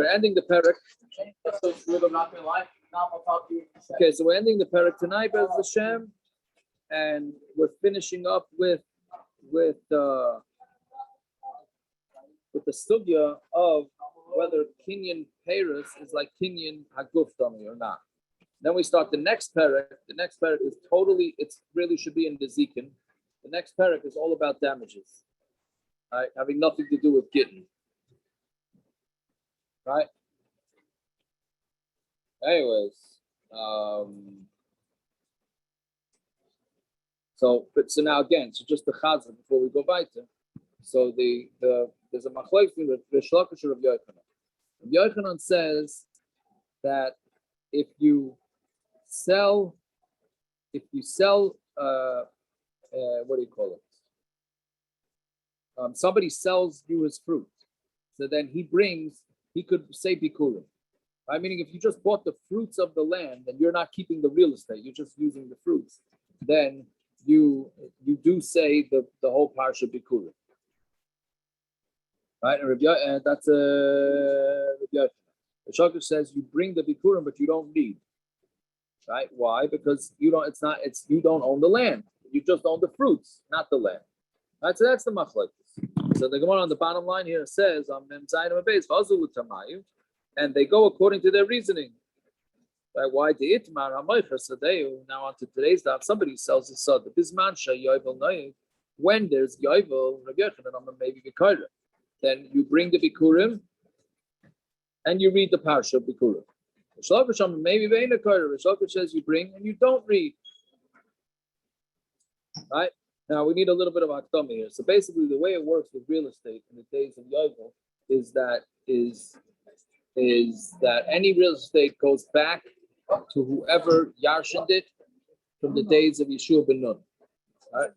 we're ending the parak. Okay, so we're ending the parak tonight, Bez Hashem, and we're finishing up with the sugya of whether Kinyan Paris is like Kinyan Haguf Dami or not. Then we start the next parak. The next parak is totally, it's really should be in the Zikin. The next parak is all about damages, right? Having nothing to do with Gittin, right? Anyways, so now again, so just the chazan before we go weiter. So there's a machlokes between Rish Lakish and Rabbi Yochanan. Rabbi Yochanan says that if you sell, what do you call it? Somebody sells you his fruit, so then he could say bikurim. Right? Meaning, if you just bought the fruits of the land and you're not keeping the real estate, you're just using the fruits, then you do say the whole parsha bikurim. Right, and that's Rabbi Yochanan. The Shulchan says you bring the bikurim, but you don't need. Right? Why? Because you don't own the land. You just own the fruits, not the land. Right? So that's the machlokes. So the Gemara on the bottom line here says, and they go according to their reasoning. Right? Why the itmar hamoicher sadeu? Now on to today's daf, somebody sells a sod. When there's yovel, Rabbi Yochanan maybe b'kaira, then you bring the bikurim and you read the parsha of bikurim. Maybe Rishlokish says you bring and you don't read. Right? Now we need a little bit of akdama here. So basically the way it works with real estate in the days of yovel is that any real estate goes back to whoever yarshened it from the days of Yeshua ben Nun. Right?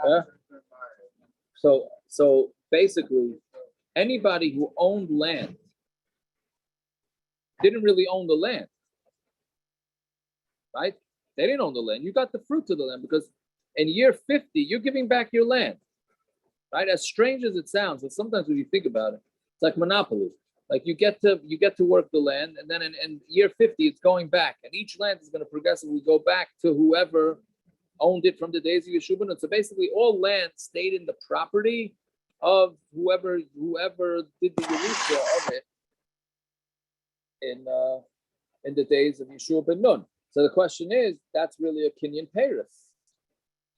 Yeah? So basically, anybody who owned land didn't really own the land. Right? They didn't own the land. You got the fruits of the land because in year 50, you're giving back your land. Right? As strange as it sounds, and sometimes when you think about it, it's like monopoly. Like you get to work the land, and then in year 50, it's going back. And each land is going to progressively go back to whoever owned it from the days of Yeshua ben Nun. So basically, all land stayed in the property of whoever did the Yerusha of it in the days of Yeshua ben Nun. So the question is, that's really a Kinyan Paris.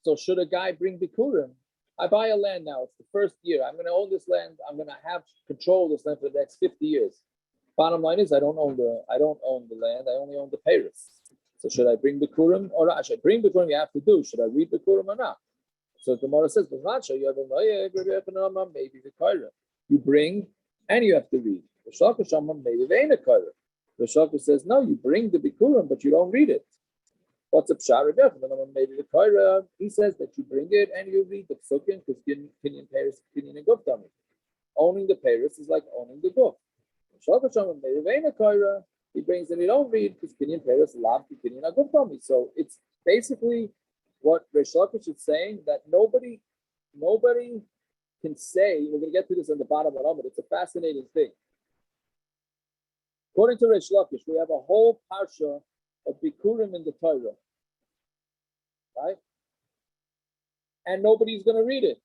So should a guy bring bikurim? I buy a land now. It's the first year. I'm going to own this land. I'm going to have control of this land for the next 50 years. Bottom line is, I don't own the land. I only own the Paris. So should I bring bikurim or not? Should I bring bikurim? You have to do. Should I read bikurim or not? So the Gemara says, maybe the kaira. You bring and you have to read. The maybe the ain't a kaira. The Shulchan says, no, you bring the bikurim, but you don't read it. What's up, Shara? Maybe the kaira. He says that you bring it and you read the psukim because Kinyan Paris, Kinyan and Guf Dami. Owning the Paris is like owning the Guf. The Shulchan maybe the ain't a kaira. He brings and you don't read because Kinyan Paris love Kinyan and Guf Dami. So it's basically what Rish Lakish is saying, that nobody can say. We're going to get to this on the bottom of it. It's a fascinating thing. According to Rish Lakish, we have a whole parsha of bikurim in the Torah, right? And nobody's going to read it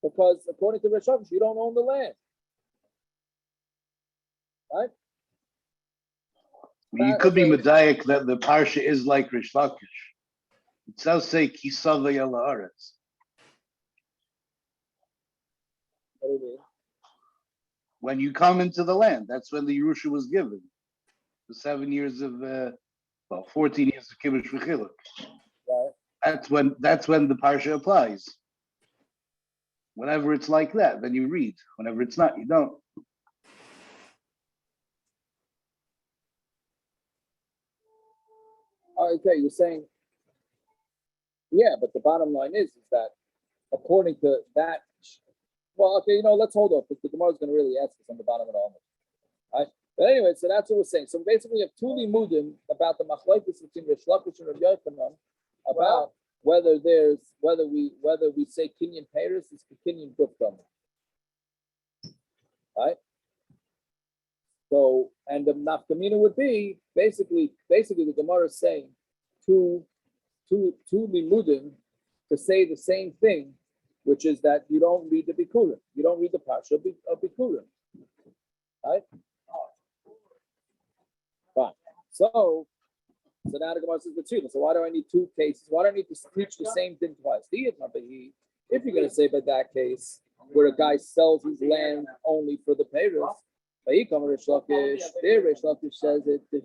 because, according to Rish Lakish, you don't own the land, right? You could be medayik that the parsha is like Rish Lakish. It does say kisava yala aretz. What do you mean? When you come into the land, that's when the Yerusha was given. The 7 years of, 14 years of Kibbush V'chiluk. Right. That's when the parsha applies. Whenever it's like that, then you read. Whenever it's not, you don't. Okay, you're saying, yeah, but the bottom line is that according to that, well, okay, let's hold off because the Gemara is going to really ask us on the bottom of the Omer. Right? But anyway, so that's what we're saying. So basically, we have two limudim about the machlokes between Rish Lakish and Rabbi Yochanan about whether we say Kinyan Paris is Kinyan Guf Dami. So, and the nafkamina would be basically the Gemara is saying two limudim to say the same thing, which is that you don't read the bikurim, you don't read the parsha of bikurim, right? Fine. So now the Gemara says the truth. So why do I need two cases? Why do I need to teach the same thing twice? If you're going to say by that case where a guy sells his land only for the payros, there Rish Lakish says it the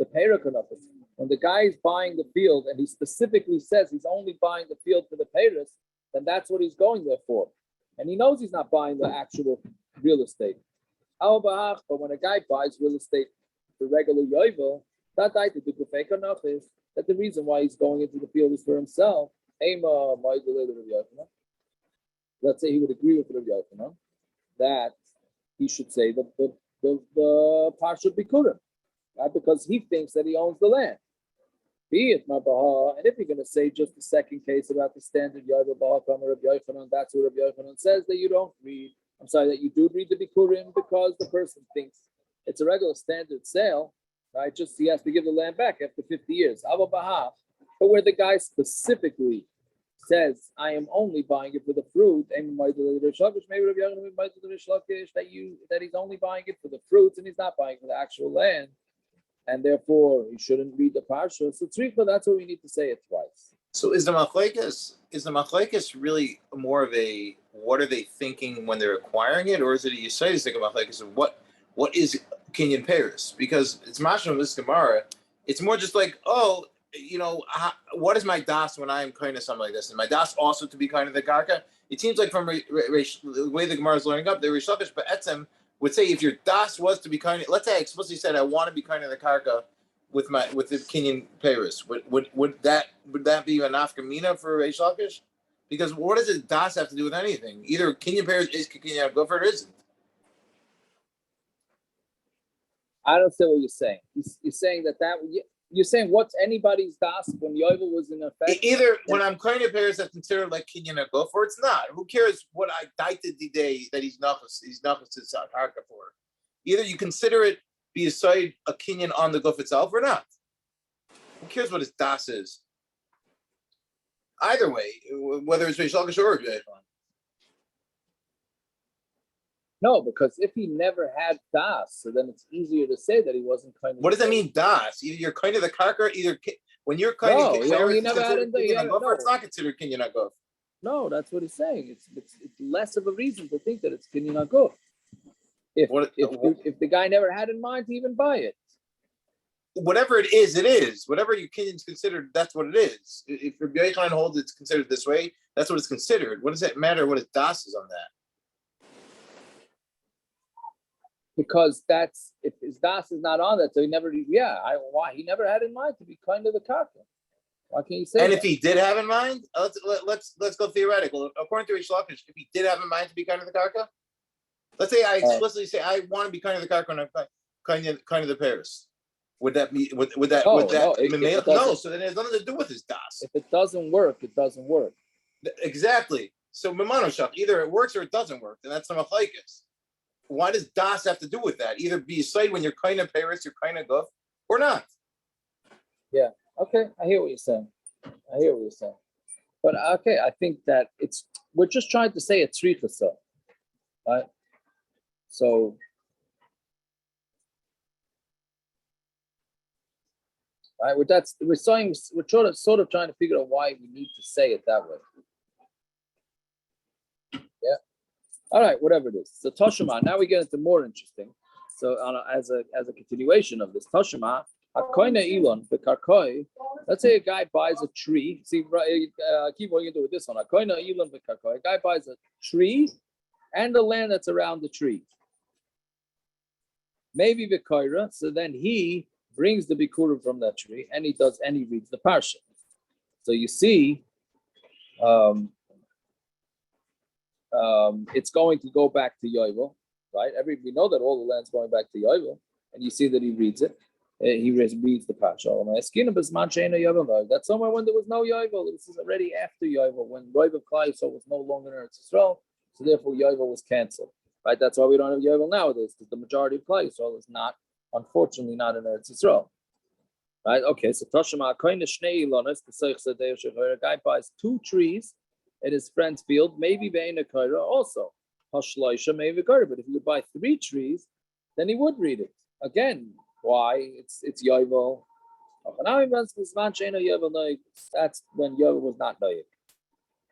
payra kanafis. When the guy is buying the field and he specifically says he's only buying the field for the payros, then that's what he's going there for, and he knows he's not buying the actual real estate. But when a guy buys real estate for regular yovel, that the reason why he's going into the field is for himself. Let's say he would agree with Rav Yochanan that he should say the parsha bikurim, right? Because he thinks that he owns the land. And if you're going to say just the second case about the standard yovel baha from Rav Yochanan, that's what Rav Yochanan says, that you don't read. I'm sorry, that you do read the bikurim because the person thinks it's a regular standard sale, right? Just he has to give the land back after 50 years. But where the guy specifically says, I am only buying it for the fruit, that he's only buying it for the fruits and he's not buying for the actual land, and therefore he shouldn't read the parsha. So tzricha, that's what we need to say it twice. So is the machlekes really more of a what are they thinking when they're acquiring it, or is it a yisaitistic machlekes of what is Kinyan Paris? Because it's mashma this Gemara, it's more just like, oh, what is my das when I am kind of something like this? And my das also to be kind of the karka? It seems like from the way the Gemara is learning up, the Rish Lakish Ba'etzem would say if your das was to be kind of, let's say I explicitly said I want to be kind of the karka with the Kinyan Paris, would that be an afkamina for Rish Lakish? Because what does a das have to do with anything? Either Kinyan Paris is Kinyan Gofer or isn't. I don't see what you're saying. You're saying that you're saying what's anybody's das when Yovel was in effect? Either when I'm kind of Paris, that's considered like Kinyan Gofer, or it's not. Who cares what I dieted the day that he's nachas to Harka for? Either you consider it be aside a Kinyan on the Guf itself or not. Who cares what his das is? Either way, whether it's Reish Lakish or Rabbi Yochanan. No, because if he never had das, so then it's easier to say that he wasn't kind of. What does that mean, das? Either you're kind of the karka, either when you're kind of. He never had it. It's not considered Kinyan Aguf. No, that's what he's saying. It's less of a reason to think that it's Kinyan Aguf. If the guy never had in mind to even buy it. Whatever it is, it is. Whatever your Kinyan's considered, that's what it is. If Rabbi Yochanan holds it's considered this way, that's what it's considered. What does it matter what his das is on that? Because if his das is not on that, so he never, he never had in mind to be kind of the karka. Why can't you say? And that? if he did have in mind, let's go theoretical. According to Rish Lakish, if he did have in mind to be kind of the karka, let's say I explicitly say I want to be kind of the karka and I'm kind of the Paris. Would that be? Would that? No. So then it has nothing to do with his das. If it doesn't work, it doesn't work. Exactly. So Mimanoshach, either it works or it doesn't work, and that's the machlekes. Why does das have to do with that? Either be a site when you're kind of Paris, you're kind of Guf, or not. Yeah. Okay. I hear what you're saying. But okay, I think that we're just trying to say it's tzricha, right? So. Right, we're sort of trying to figure out why we need to say it that way. Yeah. All right, whatever it is. So Toshima, now we get into more interesting. So as a continuation of this, Toshima, Hakoina Elon, the Karkoi, let's say a guy buys a tree. See, keep what you do with this one. Hakoina Elon, the Karkoi, a guy buys a tree and the land that's around the tree. Maybe Vikoira, so then he brings the bikurim from that tree and he reads the parsha. So you see, it's going to go back to Yovel, right? We know that all the land's going back to Yovel, and you see that he reads it. He reads the parsha. That's somewhere when there was no Yovel. This is already after Yovel, when Roiv of Klai was no longer in Eretz Yisrael, so therefore Yovel was cancelled. right? That's why we don't have Yovel nowadays, because the majority of Klal Yisrael is not, unfortunately, not in Eretz Yisrael. Right? Okay, so Tashima Akoina Shnei Ilonis, the Seich Sadeh Shechor, a guy buys 2 trees in his friend's field, maybe Be'ena Kaira also. Hashloisha maybe Kaira, but if you buy 3 trees, then he would read it. Again, why? It's Yovel. That's when Yovel was not Noyik.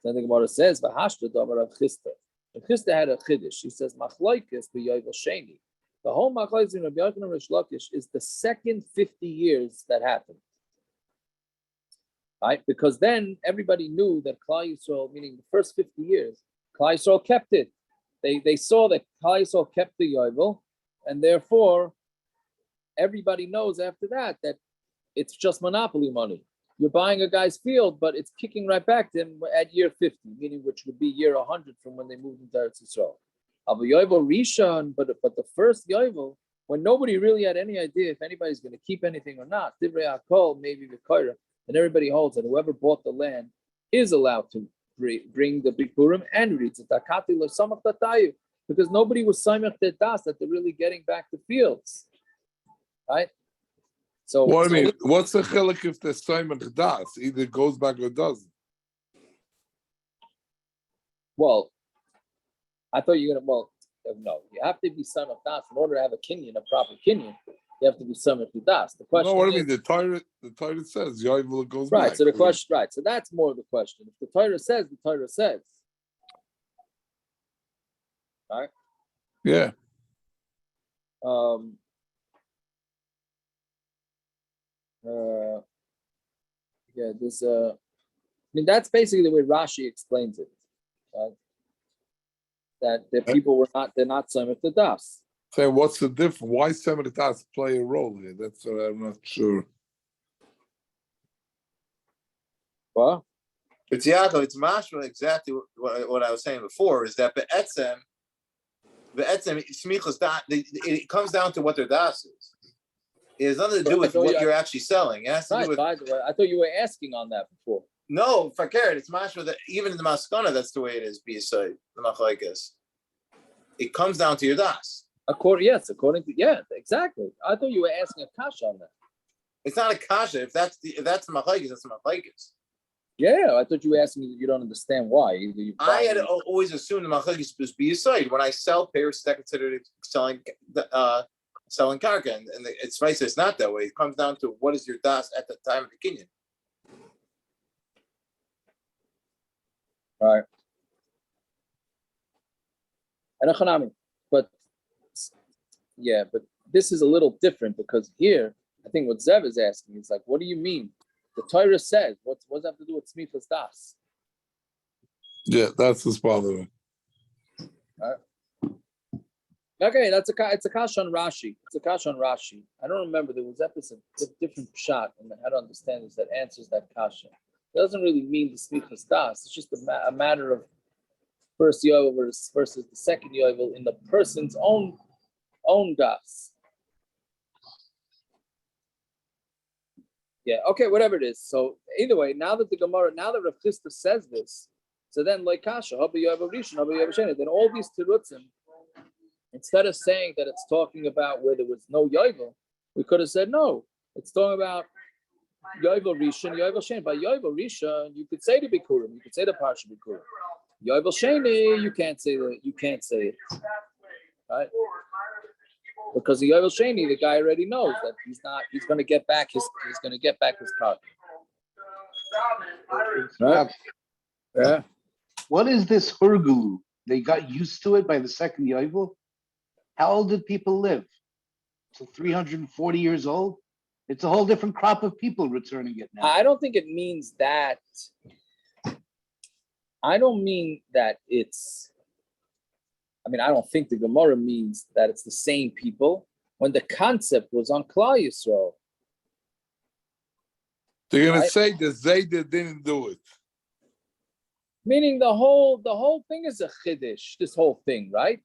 So the Gemara says, V'hashta Domer of Chisda. If Chisda had a Chiddush, he says, Machloikis b'Yovel Sheni. The whole Machlokes in Rabbi Yochanan and Rish Lakish is the second 50 years that happened, right? Because then everybody knew that Klal Yisrael, meaning the first 50 years, Klal Yisrael kept it. They saw that Klal Yisrael kept the Yovel, and therefore everybody knows after that it's just monopoly money. You're buying a guy's field, but it's kicking right back to him at year 50, meaning which would be year 100 from when they moved into Eretz Yisrael. But the first Yovel, when nobody really had any idea if anybody's going to keep anything or not, Divrei Hakol, maybe V'Koira, and everybody holds that whoever bought the land is allowed to bring the Bikurim and reads it. Because nobody was Samech Tedas that they're really getting back the fields. Right? So what I mean, what's the chelik if the Samech Das? Either goes back or doesn't. Well, I thought you were gonna. Well, no. You have to be son of das in order to have a kinyan, a proper kinyan. You have to be son of das. The question. No, what I is, mean, the Torah says Yovel goes right. back. So the question, right. So that's more the question. If the Torah says, the Torah says. Right. Yeah. Yeah. There's I mean, that's basically the way Rashi explains it. Right. That the people they're not Samech the Das. So what's the difference? Why Samech Das play a role here? That's what I'm not sure. Well, It's Yaakov, it's mashma exactly what I was saying before, is that be'etzem, smichas da, it comes down to what their das is. It has nothing to do with what you're actually selling. It has to do with. By the way, I thought you were asking on that before. No, fakir, it's mashma that even in the maskana, that's the way it is. B'yisai, the machlokes. It comes down to your das. According to exactly. I thought you were asking a kasha on that. It's not a kasha. If that's the machlokes, that's the machlokes. Yeah, I thought you were asking. You don't understand why. I had always assumed the machlokes was b'yisai. When I sell pairs, is that considered selling karka? And it's vice. It's not that way. It comes down to what is your das at the time of the kinyan. Right. And Achanami. But this is a little different because here, I think what Zev is asking is like, what do you mean? The Torah says, what does that have to do with Smichas Das? Yeah, that's his father. Okay, it's a kash on Rashi. It's a kash on Rashi. I don't remember. There was a different shot, and how to understand this that answers that kasha. It doesn't really mean the Smichas Das. It's just a matter of first Yovel versus the second Yovel in the person's own Das. Yeah, okay, whatever it is. So either way, now that Rav Chisda says this, so then like kasha, then all these tirutzim, instead of saying that it's talking about where there was no Yovel, we could have said no. It's talking about Yovel Rishon, Yovel Sheni. By Yovel Rishon, you could say the Bikurim, you could say the Parsha Bikurim. Yovel Sheni, you can't say it, right? Because the Yovel Sheni, the guy already knows that he's going to get back his car. Right? Yeah. What is this hurgulu? They got used to it by the second Yovel. How old did people live? Till 340 years old? It's a whole different crop of people returning it now. I don't think it means that. I don't mean that I don't think the Gemara means that it's the same people when the concept was on Klal Yisrael. They're going Right? to say that Zayda didn't do it. Meaning the whole thing is a chiddush, this whole thing, right?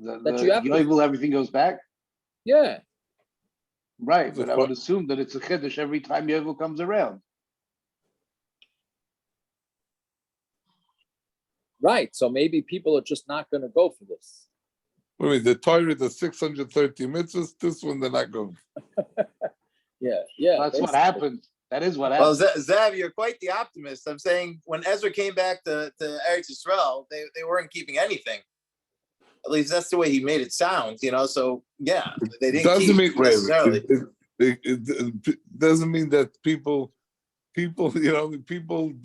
That you have Yovel, everything goes back? Yeah. Right, but I would assume that it's a chiddush every time Yovel comes around. Right. So maybe people are just not going to go for this. I mean, the Torah, the 630 mitzvahs, this one they're not going. Yeah. That's what basically. happened. That is what Well, happened. Zev, you're quite the optimist. I'm saying when Ezra came back to Eretz Yisrael, they weren't keeping anything. At least that's the way he made it sound, So yeah, they didn't Doesn't keep mean necessarily. it doesn't mean that people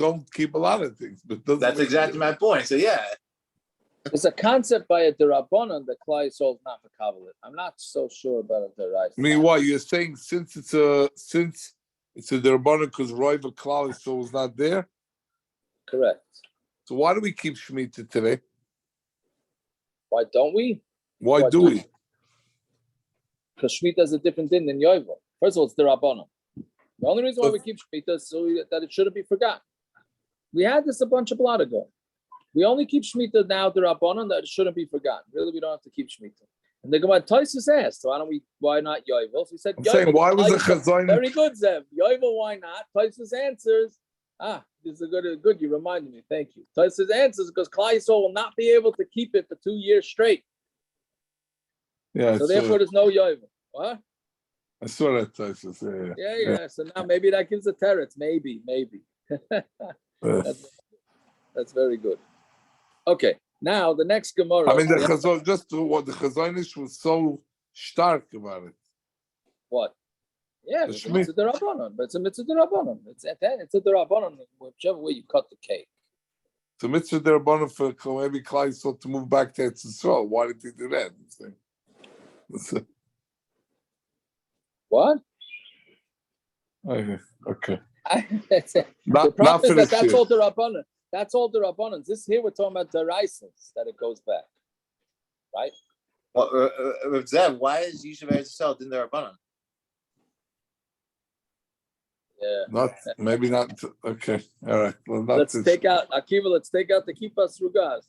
don't keep a lot of things, but doesn't That's mean exactly my point. So yeah, There's a concept by a Derabanan that Klai Yisrael is not Makabelit. I'm not so sure about a Derais. I mean, what you're saying since it's a derabana because Roiva Klal so was not there. Correct. So why do we keep Shemitah today? Why don't we? Why do we? Because Shemitah is a different thing than Yovel. First of all, it's Derabanan. The only reason why we keep Shemitah is so that it shouldn't be forgotten. We had this a bunch of blood ago. We only keep Shemitah now, Derabanan, that it shouldn't be forgotten. Really, we don't have to keep Shemitah. And they go, Tosis asked, so why not Yovel? So he said, I'm saying, why was the Chazon? Very good, Zev. Yovel, why not? Tosis answers. This is a good. You reminded me. Thank you. Tosis answers because Klai Yisrael will not be able to keep it for 2 years straight. Yeah. So therefore, there's no Yovel. What? I saw that Tosis. Yeah. So now maybe that gives a teretz. Maybe. That's very good. Okay. Now the next Gemara. I mean, the Chazon, just what the Chazonish was so stark about it. What? Yeah, The it's a mitzvah derabanan, but it's a mitzvah derabanan. It's a derabanan, whichever way you cut the cake. So mitzvah derabana for maybe Klai Yisrael to move back to Eretz Yisrael. Why did he do that? What? Okay. The Not problem for is this that's year. all derabanan. That's all derabanan. This here we're talking about deraisas that it goes back, right? well, Zev, why is Yishuv Eretz Yisrael in the Rabbanon? Yeah. Maybe not. Okay. All right. Well, Let's take out Akiva. Let's take out the kippah rugas.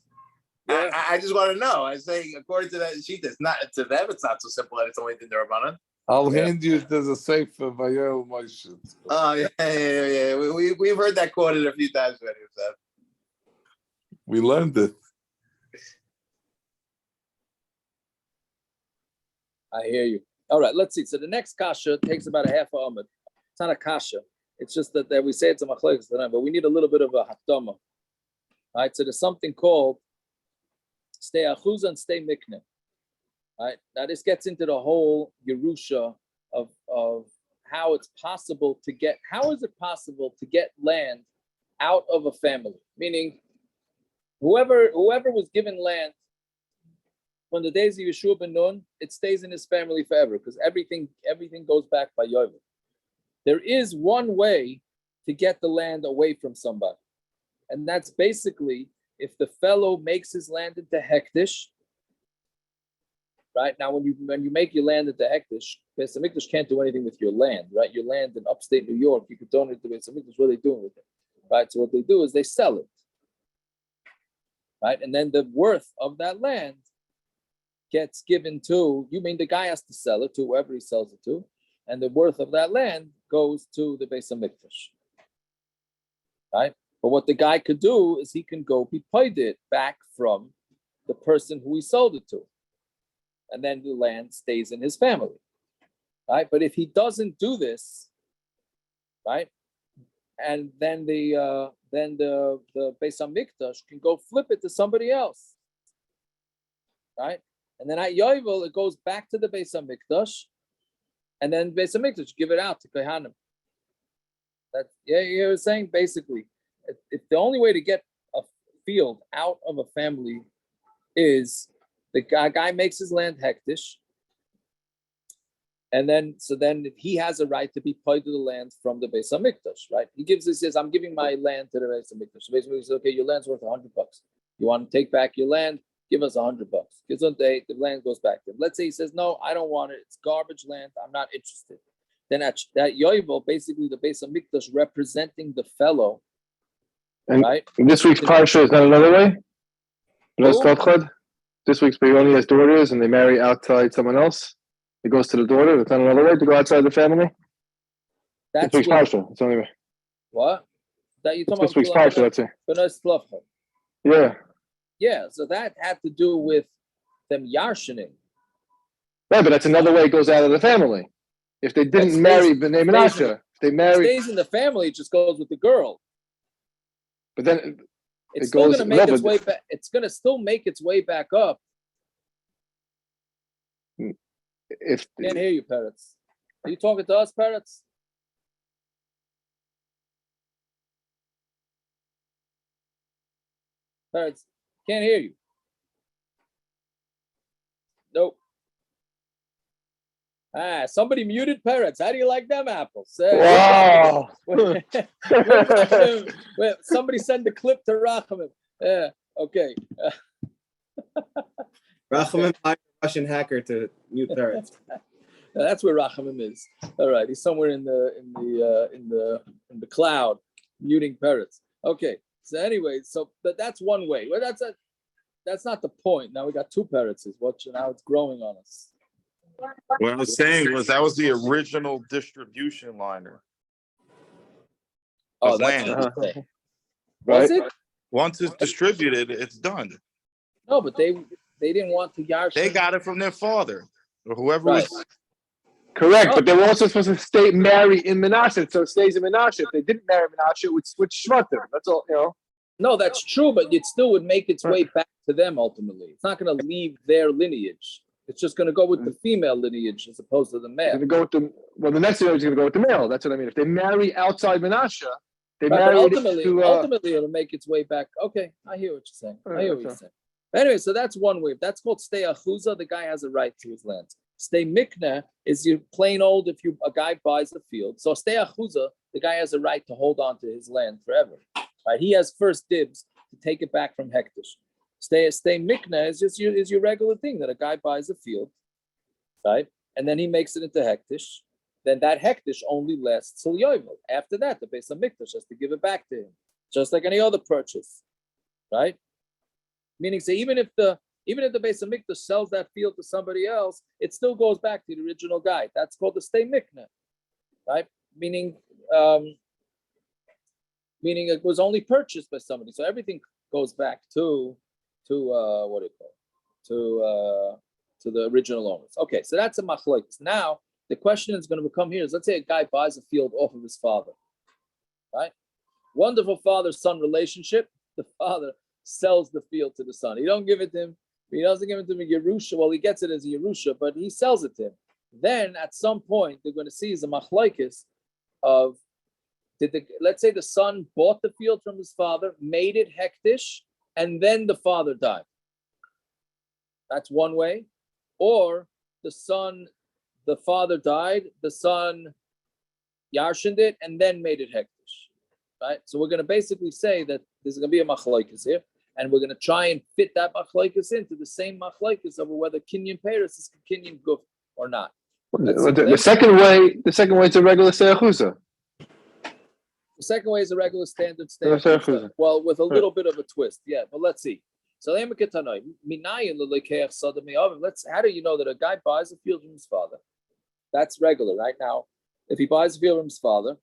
Yeah. I just want to know. I say according to that sheet, it's not to them. It's not so simple that it's only in the Rabbanon. I'll hand you. There's a safe for Vayel Moshe. Oh yeah. We've heard that quoted a few times already, Zev. We learned it. I hear you. All right, let's see. So the next kasha takes about a half a amud. It's not a kasha. It's just that we say it's a machlokes tonight, but we need a little bit of a hakdama. All right, so there's something called stay achuz and stay mikne. All right, now this gets into the whole Yerusha of how is it possible to get land out of a family? Meaning, whoever was given land from the days of Yeshua ben Nun, it stays in his family forever because everything goes back by Yovel. There is one way to get the land away from somebody, and that's basically if the fellow makes his land into hektish. Right now, when you make your land into hektish, Beis Hamikdash can't do anything with your land. Right, your land in upstate New York, you could donate to Beis Hamikdash. What are they doing with it? Right, so what they do is they sell it. Right, and then the worth of that land gets given to you. Mean the guy has to sell it to whoever he sells it to, and the worth of that land goes to the Beis Hamikdash. Right, but what the guy could do is he can go be paid it back from the person who he sold it to, and then the land stays in his family. Right, but if he doesn't do this, right, and then the Beis Hamikdash can go flip it to somebody else. Right. And then at Yovel, it goes back to the Beis Hamikdash, and then Beis Hamikdash give it out to Kohanim. You're saying basically, if the only way to get a field out of a family is the guy makes his land hektish, and then he has a right to be paid to the land from the Beis Hamikdash, right? He says, I'm giving my land to the Beis Hamikdash. So basically, he says, okay, your land's worth $100. You want to take back your land? Give us $100. The land goes back to him. Let's say he says, no, I don't want it. It's garbage land. I'm not interested. Then at Yovel, basically the Beis Hamikdash representing the fellow, and right? This week's parsha is not another way. This week's Beoni has daughters, and they marry outside someone else. It goes to the daughter. It's not another way to go outside the family. That's this week's parsha. It's the only way. What? That you talking this week's parsha. That's it. Yeah. Yeah, so that had to do with them yarshining. Right, but that's another way it goes out of the family. If they didn't stays- marry B'nai stays in Menashe, if they married, Stays in the family, it just goes with the girl. but then It's it still goes. going to make No, its but way back. It's going to still make its way back up. if Can't hear you, parrots. Are you talking to us, parrots? Parrots, can't hear you. Nope. Somebody muted parrots. How do you like them apples? wow, Somebody send the clip to Rachamim. Yeah, okay. Rachamim hired a Russian hacker to mute parrots. That's where Rachamim is. All right, he's somewhere in the cloud, muting parrots. Okay. So anyway, that's one way. Well, that's not the point. Now we got two parrots. Now it's growing on us. What I was saying was that was the original distribution liner. Oh, Of that's land. what you're saying. right? Was it? Once it's distributed, it's done. No, but they didn't want to yarshin. They got it from their father or whoever Right. was. Correct, Oh. but they were also supposed to stay marry in Menashe, so it stays in Menashe. If they didn't marry Menashe, it would switch Shvatim. That's all, you know. No, that's true, but it still would make its way back to them ultimately. It's not going to leave their lineage. It's just going to go with the female lineage as opposed to the It's male. going to go with the next year is going to go with the male. That's what I mean. If they marry outside Menashe, they Right, but married ultimately, it'll make its way back. Okay, I hear what you're saying. I hear what you're saying. But anyway, so that's one way. That's called stay achuza. The guy has a right to his land. Stay mikna is you plain old. If a guy buys the field, so stay achuza, the guy has a right to hold on to his land forever. Right? He has first dibs to take it back from hektish. Stay mikna is your regular thing that a guy buys a field, right, and then he makes it into hektish. Then that hektish only lasts till yovel. After that, the Beis Hamikdash has to give it back to him, just like any other purchase, right? Meaning, say even if the Beis Hamikdash sells that field to somebody else, it still goes back to the original guy. That's called the stay mikna, right? Meaning it was only purchased by somebody, so everything goes back to what do you call it? To the original owners. Okay, so that's a machlokes. Now the question is going to become here is, let's say a guy buys a field off of his father, right? Wonderful father-son relationship. The father sells the field to the son. He don't give it to him. He doesn't give it to him in Yerusha. Well, he gets it as a Yerusha, but he sells it to him. Then at some point they're going to see is a machlokes of let's say the son bought the field from his father, made it hektish, and then the father died. That's one way. Or the father died, the son yarshined it, and then made it hektish. Right? So we're going to basically say that there's going to be a machlokes here, and we're going to try and fit that machlokes into the same machlokes of whether kinyan peiros is kinyan guf or not. The second way is a regular seachusa. The second way is a regular standard stay. Well, with a little bit of a twist. Yeah, but let's see. So how do you know that a guy buys a field from his father? That's regular, right? Now, if he buys a field from his father,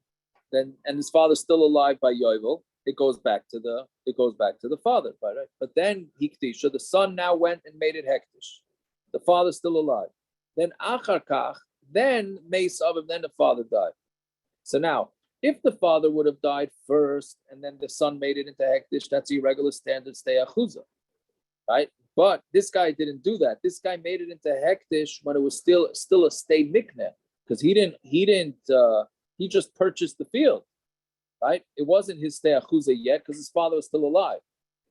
then and his father's still alive by Yovel, it goes back to the father, right? But then the son now went and made it hektish. The father's still alive. Then achar kach, then meis avim, then the father died. So now, if the father would have died first and then the son made it into hektish, that's irregular standard stay achuza, right? But this guy didn't do that. This guy made it into hektish when it was still a stay mikneh, because he just purchased the field, right? It wasn't his stay achuza yet because his father was still alive.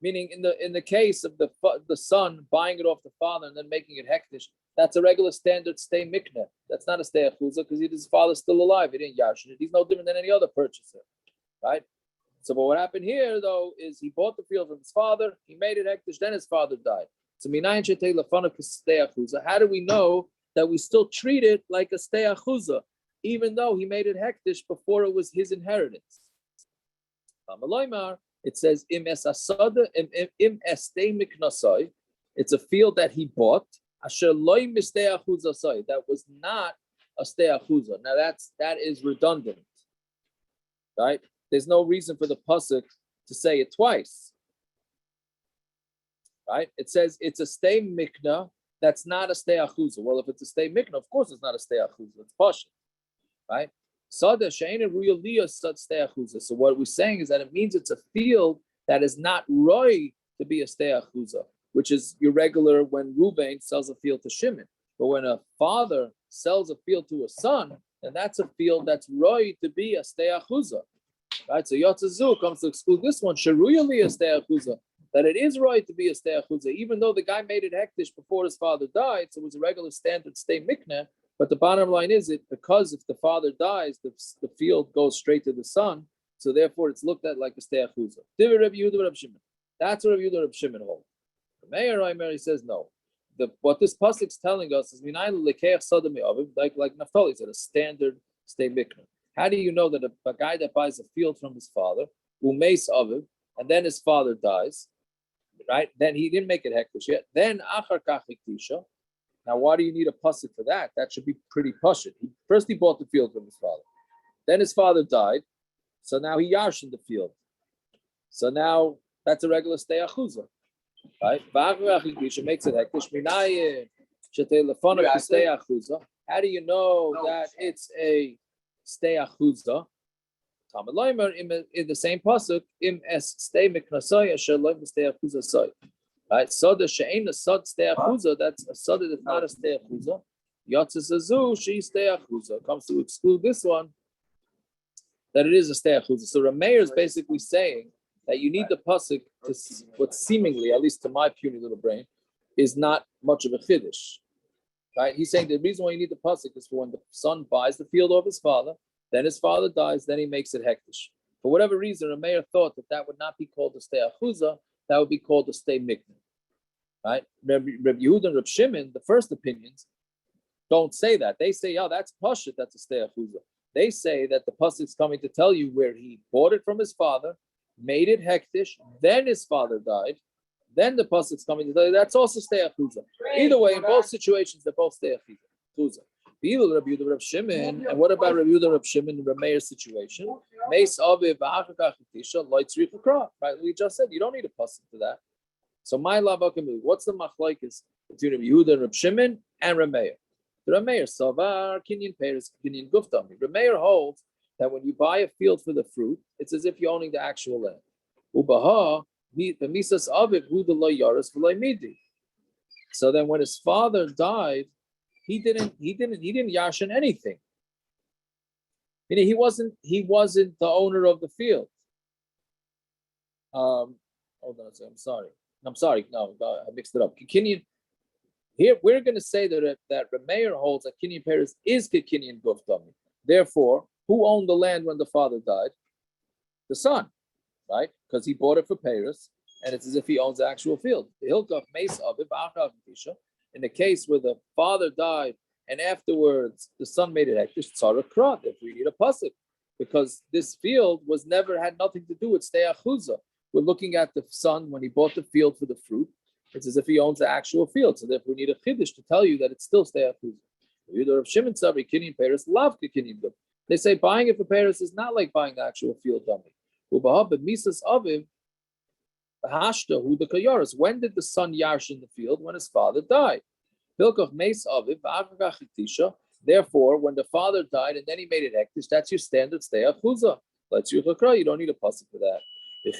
Meaning, in the case of the son buying it off the father and then making it hektish, that's a regular standard stay mikneh. That's not a stay achuza because his father's still alive. He didn't yashin it. He's no different than any other purchaser, right? So, but what happened here though is he bought the field from his father. He made it hektish. Then his father died. So, how do we know that we still treat it like a stay achuza, even though he made it hektish before it was his inheritance? It says im estei miknasai. It's a field that he bought. Asher loy mistei achuzasai. That was not a stei achuza. Now that is redundant, right? There's no reason for the pasuk to say it twice. right? It says it's a stay mikna that's not a stay achuza. Well, if it's a stay mikna, of course it's not a stay achuza. It's pasha, right? Sada she'ena ruya sud stay achuza. So what we're saying is that it means it's a field that is not roy to be a stay achuza, which is irregular when Reuben sells a field to Shimon. But when a father sells a field to a son, then that's a field that's roy to be a stay achuza, right? So Yotzazu comes to exclude this one, Sharuyali a stay achuza, that it is right to be a stay achuza, even though the guy made it hektish before his father died, so it was a regular standard stay mikneh. But the bottom line is it because if the father dies, the field goes straight to the son, so therefore it's looked at like a stay achuza. That's what Rabbi Yehuda Reb Shimon holds. The Meir Mary says no. What this pasuk's telling us is like Naphtali said, a standard stay mikneh. How do you know that a guy that buys a field from his father, umeis aviv, and then his father dies, right? Then he didn't make it hektish yet. Then achar kach hektisha. Now, why do you need a pasuk for that? That should be pretty pashut. First, he bought the field from his father. Then his father died, so now he yarshin the field. So now that's a regular stay achuza, right? V'achar kach hektisha makes it hektish. Minayim shetei lefonah stay achuza. How do you know that it's a stay achuza? Talmud Loimer in the same pasuk im es stay miknasoy asher loim stay achuza soy. Right, soda she'ena sod stay achuza. That's a soda that's not a stay achuza. Yotzes azu she stay achuza comes to exclude this one that it is a stay achuza. So Rameir is basically saying that you need the pasuk to what seemingly, at least to my puny little brain, is not much of a chiddush. Right, he's saying the reason why you need the pasuk is for when the son buys the field of his father. Then his father dies, then he makes it hektish. For whatever reason, Rameir thought that would not be called a stay achuza, that would be called a stay mikneh. Right? Rabbi Yehuda and Reb Shimon, the first opinions, don't say that. They say, oh, that's pashut, that's a stay achuza. They say that the pasuk is coming to tell you where he bought it from his father, made it hektish, then his father died, then the pasuk is coming to tell you that's also stay achuza. Either way, in both situations, they're both stay achuza. And what about Rabbi Yehuda Reb Shimon in Rameir's situation? Right? We just said you don't need a pasuk for that. So my lavakamil, what's the machlokes between Rabbi Yehuda and Reb Shimon and Rameir? The Rameir savar kinyan peiros kinyan guftami. Rameir holds that when you buy a field for the fruit, it's as if you're owning the actual land. Ubaha misas aviv hu de lo yaris v'lo midi. So then, when his father died, he didn't yashin anything. Meaning he wasn't the owner of the field. Hold on a second. I'm sorry. No, I mixed it up. Kinyan. Here we're going to say that Rameir holds that kinyan peiros is kinyan guftami. Therefore, who owned the land when the father died? The son, right? Because he bought it for peiros, and it's as if he owns the actual field. In the case where the father died and afterwards the son made it hektish, tzara krat, if we need a pasuk, because this field had nothing to do with stay achuza. We're looking at the son when he bought the field for the fruit. It's as if he owns the actual field. So therefore, we need a chiddush to tell you that it's still stay achuza. They say buying it for peiros is not like buying the actual field dummy. When did the son yarsh in the field? When his father died. Therefore, when the father died and then he made it hektish, that's your standard stay achuza. You don't need a pasuk for that. When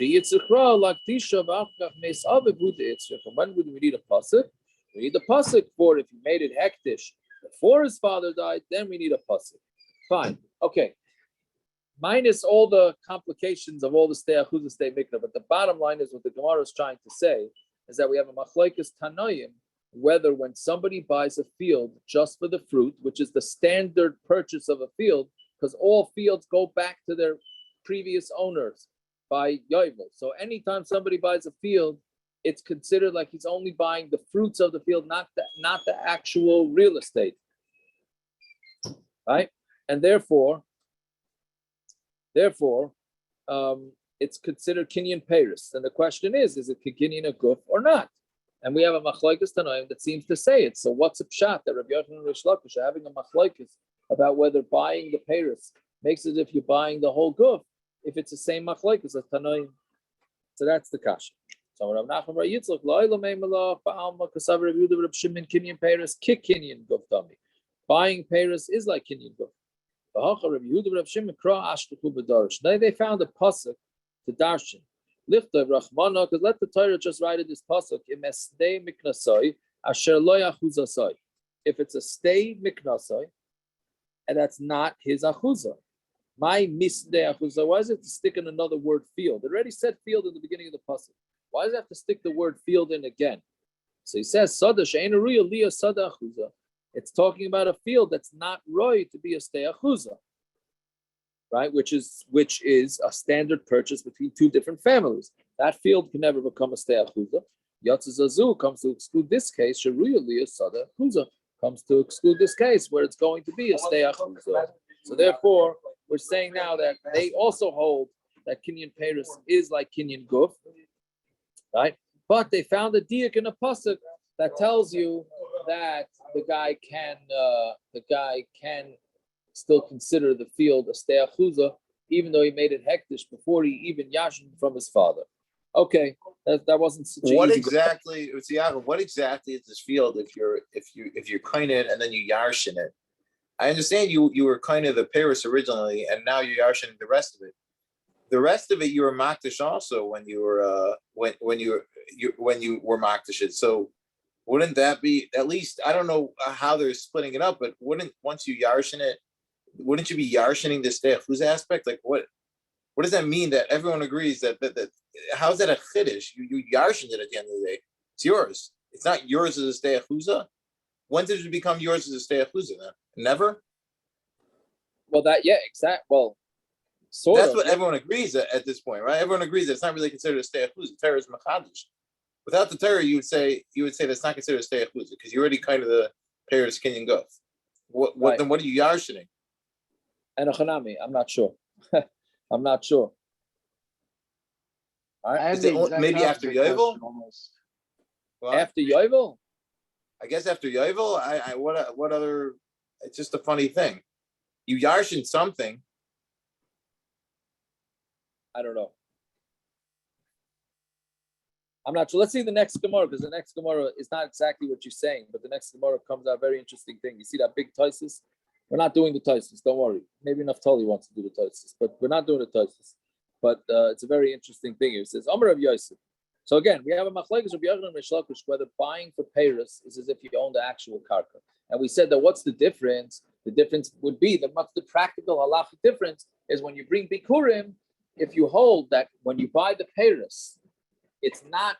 would we need a pasuk? We need a pasuk for if he made it hektish before his father died, then we need a pasuk. Fine. Okay. Minus all the complications of all the stay achuza, stay mikna, but the bottom line is what the Gemara is trying to say is that we have a machlokes tanoim whether when somebody buys a field just for the fruit, which is the standard purchase of a field, because all fields go back to their previous owners by yovel. So anytime somebody buys a field, it's considered like he's only buying the fruits of the field, not the actual real estate, right? And therefore, it's considered kinyan peiros. And the question is it kinyan a guf or not? And we have a machlokes tanoim that seems to say it. So what's a pshat that Rabbi Yochanan and Rish Lakish are having a machlokes about whether buying the peiros makes it if you're buying the whole guf, if it's the same machlokes as tanoim? So that's the kasha. So Rav Nachman Bar Yitzchak, Lo'ila Meimela, Ba'alma, Kasav Rav Yehuda, Rav Shimon, Kinyan Paris, Kik Kinyan Guf Dami. Buying Paris is like Kinyan Guf. V'hacha Rav Yehuda, Rav Shimon, Kra Ashtuchu B'darish. Now they found a pasuk to darshan. Lichtov Rachmana, because let the Torah just write it this pasuk, Im Esdei Miknasai, Asher Lo Yachuzasai. If it's a stay Miknasai, and that's not his achuzah. My misdei achuzah. Why does it have to stick in another word field? It already said field in the beginning of the pasuk. Why does it have to stick the word field in again? So he says, Sada she'ein ruya liya sada achuzah. It's talking about a field that's not roy to be a stay achuzah, right? Which is a standard purchase between two different families. That field can never become a stay achuzah. Yatzazazu comes to exclude this case. Sheruya liya sada achuzah comes to exclude this case where it's going to be a stay achuzah. So therefore, we're saying now that they also hold that Kinyan Paris is like Kinyan Guf, right? But they found a diak in a pasuk that tells you that the guy can still consider the field a stei achuzah, even though he made it hektish before he even yashin from his father. Okay, that wasn't such a What easy exactly is this field if you're kind of and then you yarshin it? I understand you were kind of the Paris originally, and now you're yarshin the rest of it. The rest of it you were makdish also when you were when you were makdish it. So wouldn't that be at least, I don't know how they're splitting it up, but once you yarshin it, wouldn't you be yarshining this whose aspect? Like what does that mean that everyone agrees that how's that a chiddush? You yarshin it at the end of the day. It's yours. It's not yours as a stay achuza. When did it become yours as a stay achuza then? Never? Well, exact. Well, That's what everyone agrees at this point, right? Everyone agrees that it's not really considered a stay achuza. Torah is machadish. Without the Torah, you would say that's not considered a stay achuza because you're already kind of the Paris Kenyan Guf. What then? What are you yarshining? And a chanami, I'm not sure. I'm not sure. All right. Is it maybe after Yovel? Well, after Yovel? I guess after Yovel. What other? It's just a funny thing. You yarshin something. I don't know. I'm not sure. Let's see the next Gemara, because the next Gemara is not exactly what you're saying, but the next Gemara comes out a very interesting thing. You see that big Taisus? We're not doing the Taisus, don't worry. Maybe Naftali wants to do the Taisus, but we're not doing the Taisus. But it's a very interesting thing. It says, Amar of Yosef. So again, we have a machlekes of Yochanan and Reish Lakish, whether buying for Paris is as if you own the actual karka. And we said that what's the difference? The difference would be the practical halachic difference is when you bring bikurim, if you hold that when you buy the Paris,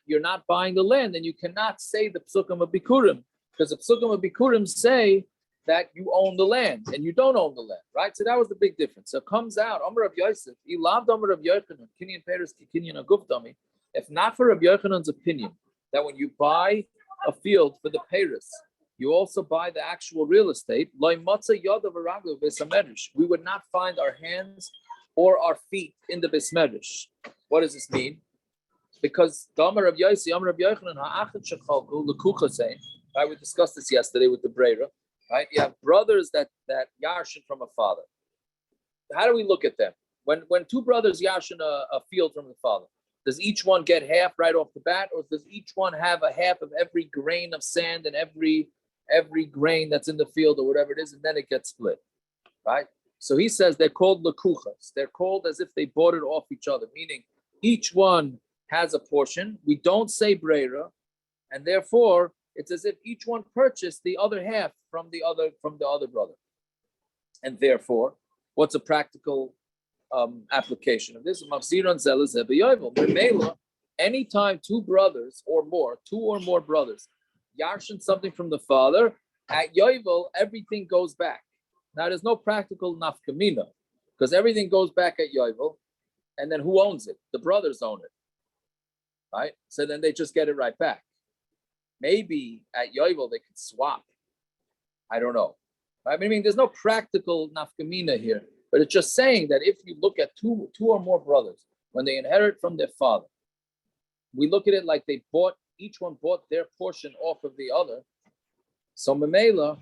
you're not buying the land, and you cannot say the psukim of bikurim, because the psukim of bikurim say that you own the land and you don't own the land, right? So that was the big difference. So it comes out, Amar of Yosef, he loved Amar of Yochanan, Kinyan Paris, Kinyan Agufdami. If not for Rabbi Yochanan's opinion that when you buy a field for the Paris, you also buy the actual real estate, we would not find our hands or our feet in the Bismedish. What does this mean? Because the Amar of Yossi, Amar of Yochanan, right? We discussed this yesterday with the Breira, right? You have brothers that yarshin from a father. How do we look at them? When two brothers yarshin a field from the father, does each one get half right off the bat, or does each one have a half of every grain of sand and every grain that's in the field or whatever it is, and then it gets split, right? So he says they're called lekuchas. They're called as if they bought it off each other, meaning each one has a portion. We don't say breira, and therefore it's as if each one purchased the other half from the other brother. And therefore, what's a practical application of this? Anytime two or more brothers, yarshin something from the father, at Yovel, everything goes back. Now there's no practical nafkamina, because everything goes back at Yovel, and then who owns it? The brothers own it, right? So then they just get it right back. Maybe at Yovel they could swap. I don't know. I mean, there's no practical nafkamina here. But it's just saying that if you look at two or more brothers, when they inherit from their father, we look at it like each one bought their portion off of the other. So Memela,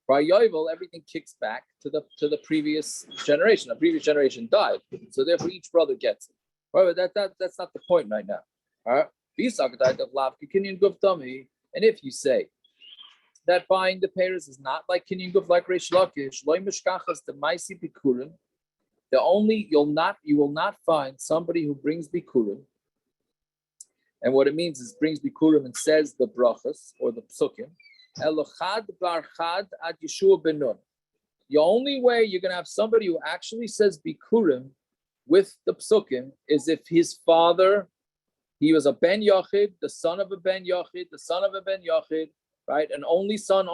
by Yovel, everything kicks back to the previous generation. The previous generation died, so therefore each brother gets it. However, that's not the point right now. All right. And if you say that buying the Paris is not like Kinyan Guf, like Reish Lakish, you will not find somebody who brings Bikurim. And what it means is brings Bikurim and says the brachas or the psukim. Elochad bar chad ad Yeshua ben Nun. The only way you're going to have somebody who actually says Bikurim with the psukim is if his father, he was a ben Yochid, the son of a ben Yochid, the son of a ben Yochid, right? An only son,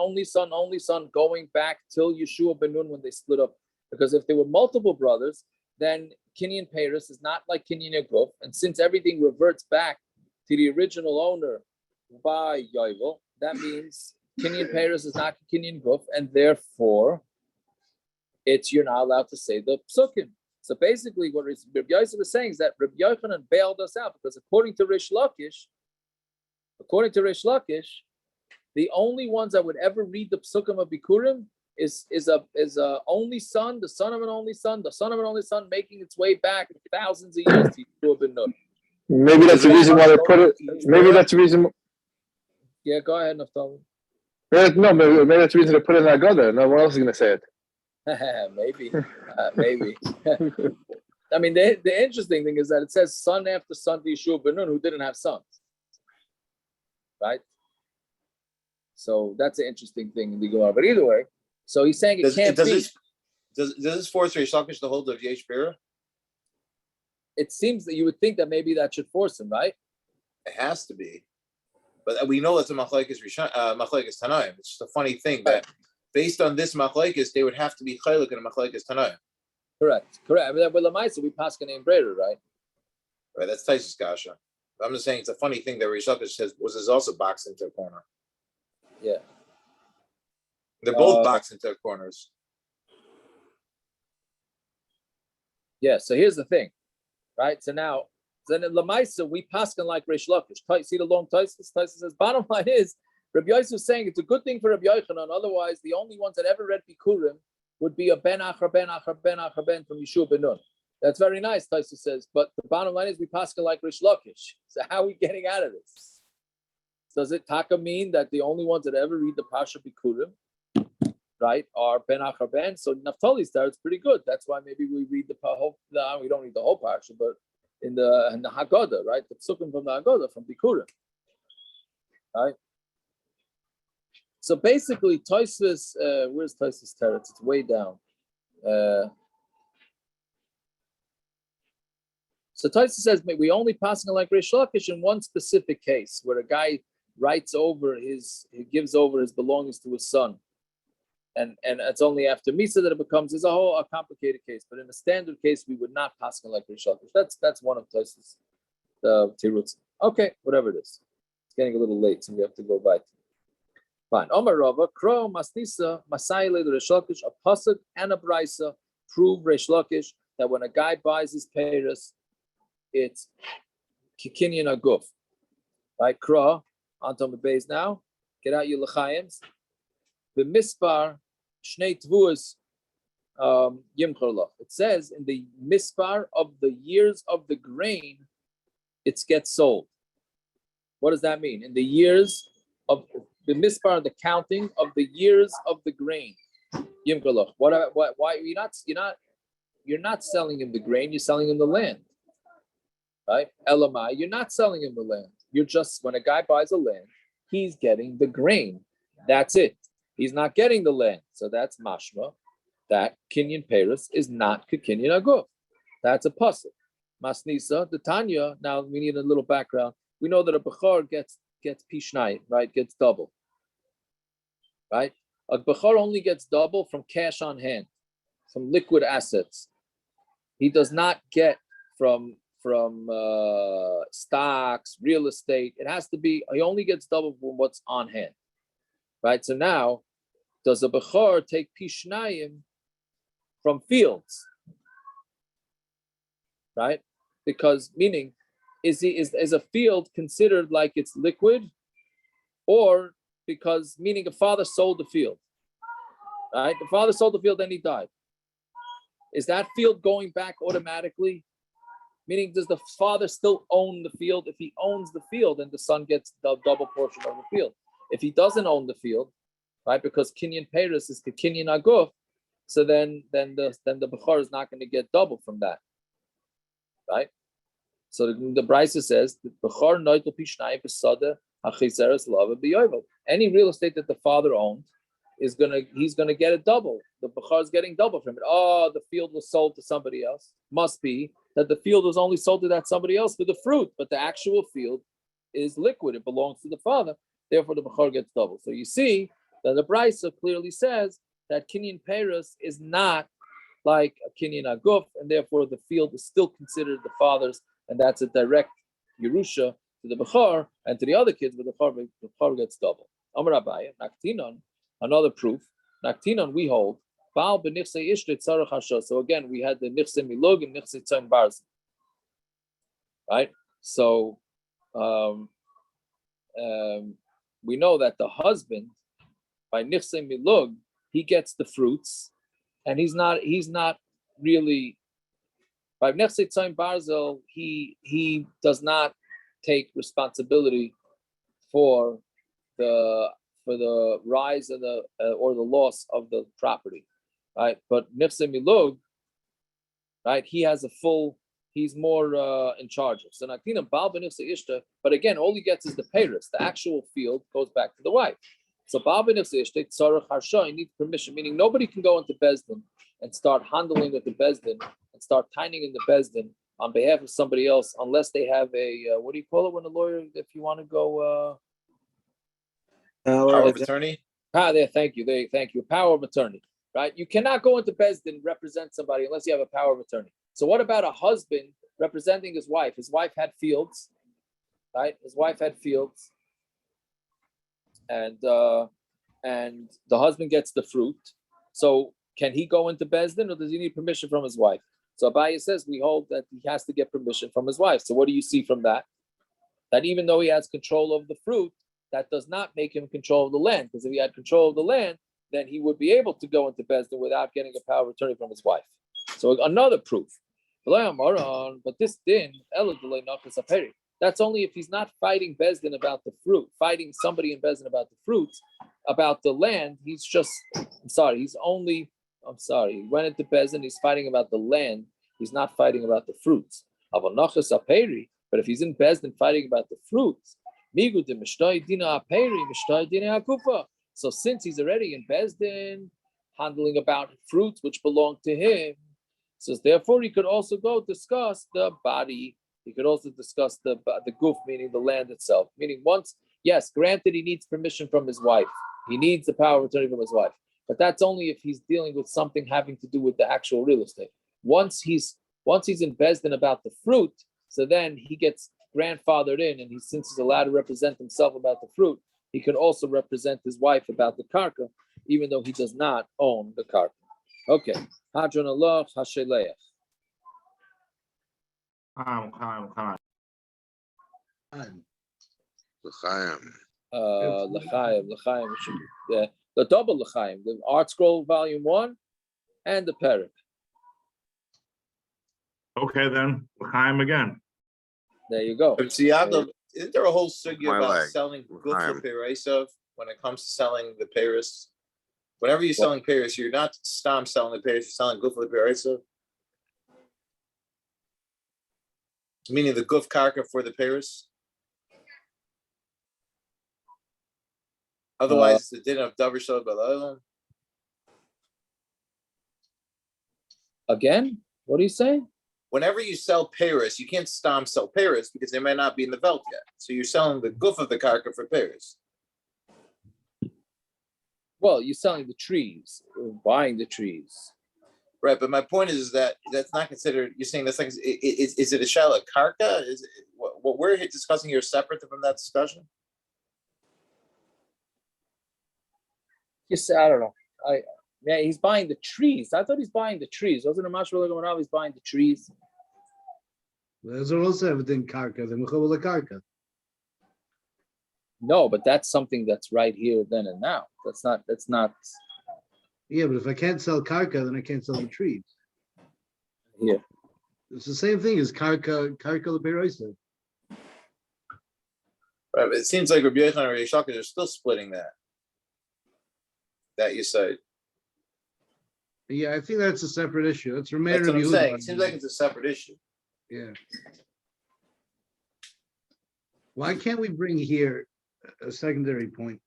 going back till Yeshua ben Nun when they split up. Because if there were multiple brothers, then Kinyan Paris is not like Kinyan Yaguf. And since everything reverts back to the original owner by Yovel, that means Kinyan Paris is not Kinyan Guf, and therefore you're not allowed to say the psukim. So basically, what Rabbi Yosef is saying is that Rabbi Yochanan bailed us out because according to Rish Lakish, the only ones that would ever read the psukim of Bikurim is a only son, the son of an only son, the son of an only son, making its way back thousands of years to Yeshua ben Nun. Maybe that's the reason why they put it. Maybe that's the reason. Yeah, go ahead, Naftali. No, maybe that's the reason they put it in Agoda. No one else is going to say it. Maybe. I mean, the interesting thing is that it says son after son to Yeshua ben Nun who didn't have sons, right? So that's an interesting thing in the Gemara. But either way, so he's saying it can't be. Does this force Reish Lakish to hold of Yesh Bira? It seems that you would think that maybe that should force him, right? It has to be, but we know that's a machlekes Tanaim. It's just a funny thing that based on this machlekes, they would have to be chaylik in a machlekes Tanaim. Correct. I mean, with Lamaisa, we pass in Breder, right? Right, that's Taisus Kasha. I'm just saying it's a funny thing that Reish Lakish says was also boxed into a corner. Yeah, they're both boxed into corners. Yeah. So here's the thing, right? So now, then in Lamaisa, we paskin like Reish Lakish. See the long Taisus? Taisus says, bottom line is, Rabbi Yosef is saying it's a good thing for Rabbi Yochanan. Otherwise, the only ones that ever read Bikurim would be a ben achar ben from Yeshua ben Nun. That's very nice, Taisus says. But the bottom line is we paskin like Reish Lakish. So how are we getting out of this? Does it taka mean that the only ones that ever read the Pasha Bikurim, right, are Ben Achar Ben? So Naftali's there, it's pretty good. That's why maybe we read we don't read the whole Pasha, but in the Haggadah, right, the Psukim from the Haggadah, from Bikurim, right? So basically, Tosfos, where's Tosfos Teretz? It's way down. So Tosfos says we only passing like Reish Lakish in one specific case where a guy he gives over his belongings to his son, and it's only after Misa that it becomes. There's a complicated case, but in a standard case, we would not pass like Reish Lakish. That's one of Tosfos Tirutz. Okay, whatever it is. It's getting a little late, so we have to go back. Fine. Omar Rava, Kro, Masnisa, Masayile, the Reish Lakish, a pasuk and a brisa prove Reish Lakish that when a guy buys his Paris, it's Kikinyan Aguf. Right? Kro, Anton Bebeis now. Get out your L'chaims. The Mispar, Shnei Tvuas, Yimcharlach. It says in the Mispar of the years of the grain, it gets sold. What does that mean? In the years of the Mispar, the counting of the years of the grain. Yimcharlach. Why you're not selling him the grain, you're selling him the land. Right? Elamai, you're not selling him the land. You're just, when a guy buys a land, he's getting the grain. That's it. He's not getting the land. So that's mashma. That Kinyan Paris is not Kinyan Aguf. That's a pasuk. Masnisa, the Tanya, now we need a little background. We know that a Bechor gets pishnai, right? Gets double. Right? A Bechor only gets double from cash on hand, from liquid assets. He does not get from stocks, real estate. It has to be, he only gets double from what's on hand. Right? So now, does a Bechor take pishnayim from fields? Right? Because meaning, is a field considered like it's liquid, or because meaning a father sold the field? Right? The father sold the field, then he died. Is that field going back automatically? Meaning, does the father still own the field? If he owns the field, then the son gets the double portion of the field. If he doesn't own the field, right, because Kinyan Paris is the Kinyan Aguf, so then the Bechor is not going to get double from that, right? So the Brisa says Bechor noitel pishnai besada hachizeres lava b'yovel. Any real estate that the father owned he's gonna get a double. The Bechor is getting double from it. Oh, the field was sold to somebody else. Must be that the field was only sold to that somebody else for the fruit, but the actual field is liquid. It belongs to the father. Therefore, the Bechor gets double. So you see that the Brisa clearly says that Kinyan Peres is not like a Kinyan Aguf, and therefore the field is still considered the father's, and that's a direct Yerusha to the Bechor and to the other kids, but the Bechor gets double. Amar Abaye, Naktinon, another proof. Naktinon, we hold. Baal b'nichse ishte tzarech hasha. So again, we had the nichse milug and nichse tzon barz. Right? So we know that the husband, by nichse milug, he gets the fruits, and he's not really by nichse tzon barzel. He does not take responsibility for the rise of the or the loss of the property, right? But nichse milug, right? He has a full. He's more in charge of. So naktina bal b'nichse ishta, but again, all he gets is the peiros. The actual field goes back to the wife. So bal b'nichse ishta tzarech harsha. He needs permission, meaning nobody can go into bezdin and start handling with the bezdin and start tining in the bezdin on behalf of somebody else, unless they have a what do you call it when a lawyer, if you want to go. Power of attorney. There, thank you. Power of attorney, right? You cannot go into Bezdin and represent somebody unless you have a power of attorney. So what about a husband representing his wife? His wife had fields, right? His wife had fields, and the husband gets the fruit. So can he go into Bezdin, or does he need permission from his wife? So Abaye says we hold that he has to get permission from his wife. So what do you see from that? That even though he has control of the fruit, that does not make him control of the land, because if he had control of the land, then he would be able to go into Bezdin without getting a power of attorney from his wife. So another proof. But this din, that's only if he's not fighting Bezdin about the fruit, fighting somebody in Bezdin about the fruits, about the land. He went into Bezdin, he's fighting about the land, he's not fighting about the fruits. But if he's in Bezdin fighting about the fruits, so since he's already in Bezdin, handling about fruits which belong to him, says therefore he could also go discuss the body. He could also discuss the guf, meaning the land itself. Meaning once, yes, granted he needs permission from his wife. He needs the power of attorney from his wife. But that's only if he's dealing with something having to do with the actual real estate. Once he's in Bezdin about the fruit, so then he gets grandfathered in, and since he's allowed to represent himself about the fruit, he can also represent his wife about the karka, even though he does not own the karka. Okay. Hadron Allah Hasheleach. L'chaim. The double l'chaim, the Art Scroll Volume 1 and the Perek. Okay, then l'chaim again. There you go. But see, isn't there a whole sugya My about leg. selling L'chaim. gufla perisov when it comes to selling the Paris? Whenever you're selling Paris, you're not selling the Paris, you're selling gufla perisov. Meaning the guf karka for the Paris. Otherwise, it's the din of davar shel b'layla. Again, what are you saying? Whenever you sell Paris, you can't sell Paris because they may not be in the belt yet. So you're selling the guf of the karka for Paris. Well, you're selling the trees, or buying the trees. Right, but my point is that that's not considered. You're saying that's like, is it a shala karka? Is it, what we're discussing here separate from that discussion? Yes, I don't know. He's buying the trees. I thought he's buying the trees. Wasn't it Mashra going on? He's buying the trees. There's also everything karka, the mechubal karka. No, but that's something that's right here, then and now. That's not. Yeah, but if I can't sell karka, then I can't sell the trees. Here. It's the same thing as karka leberoisa. Right, but it seems like Rabbi Yochanan and Rabbi Shaka are still splitting that. That you said. Yeah, I think that's a separate issue. That's Rameir That's what I'm Rabbi saying. Yehuda. It seems like it's a separate issue. Yeah. Why can't we bring here a secondary point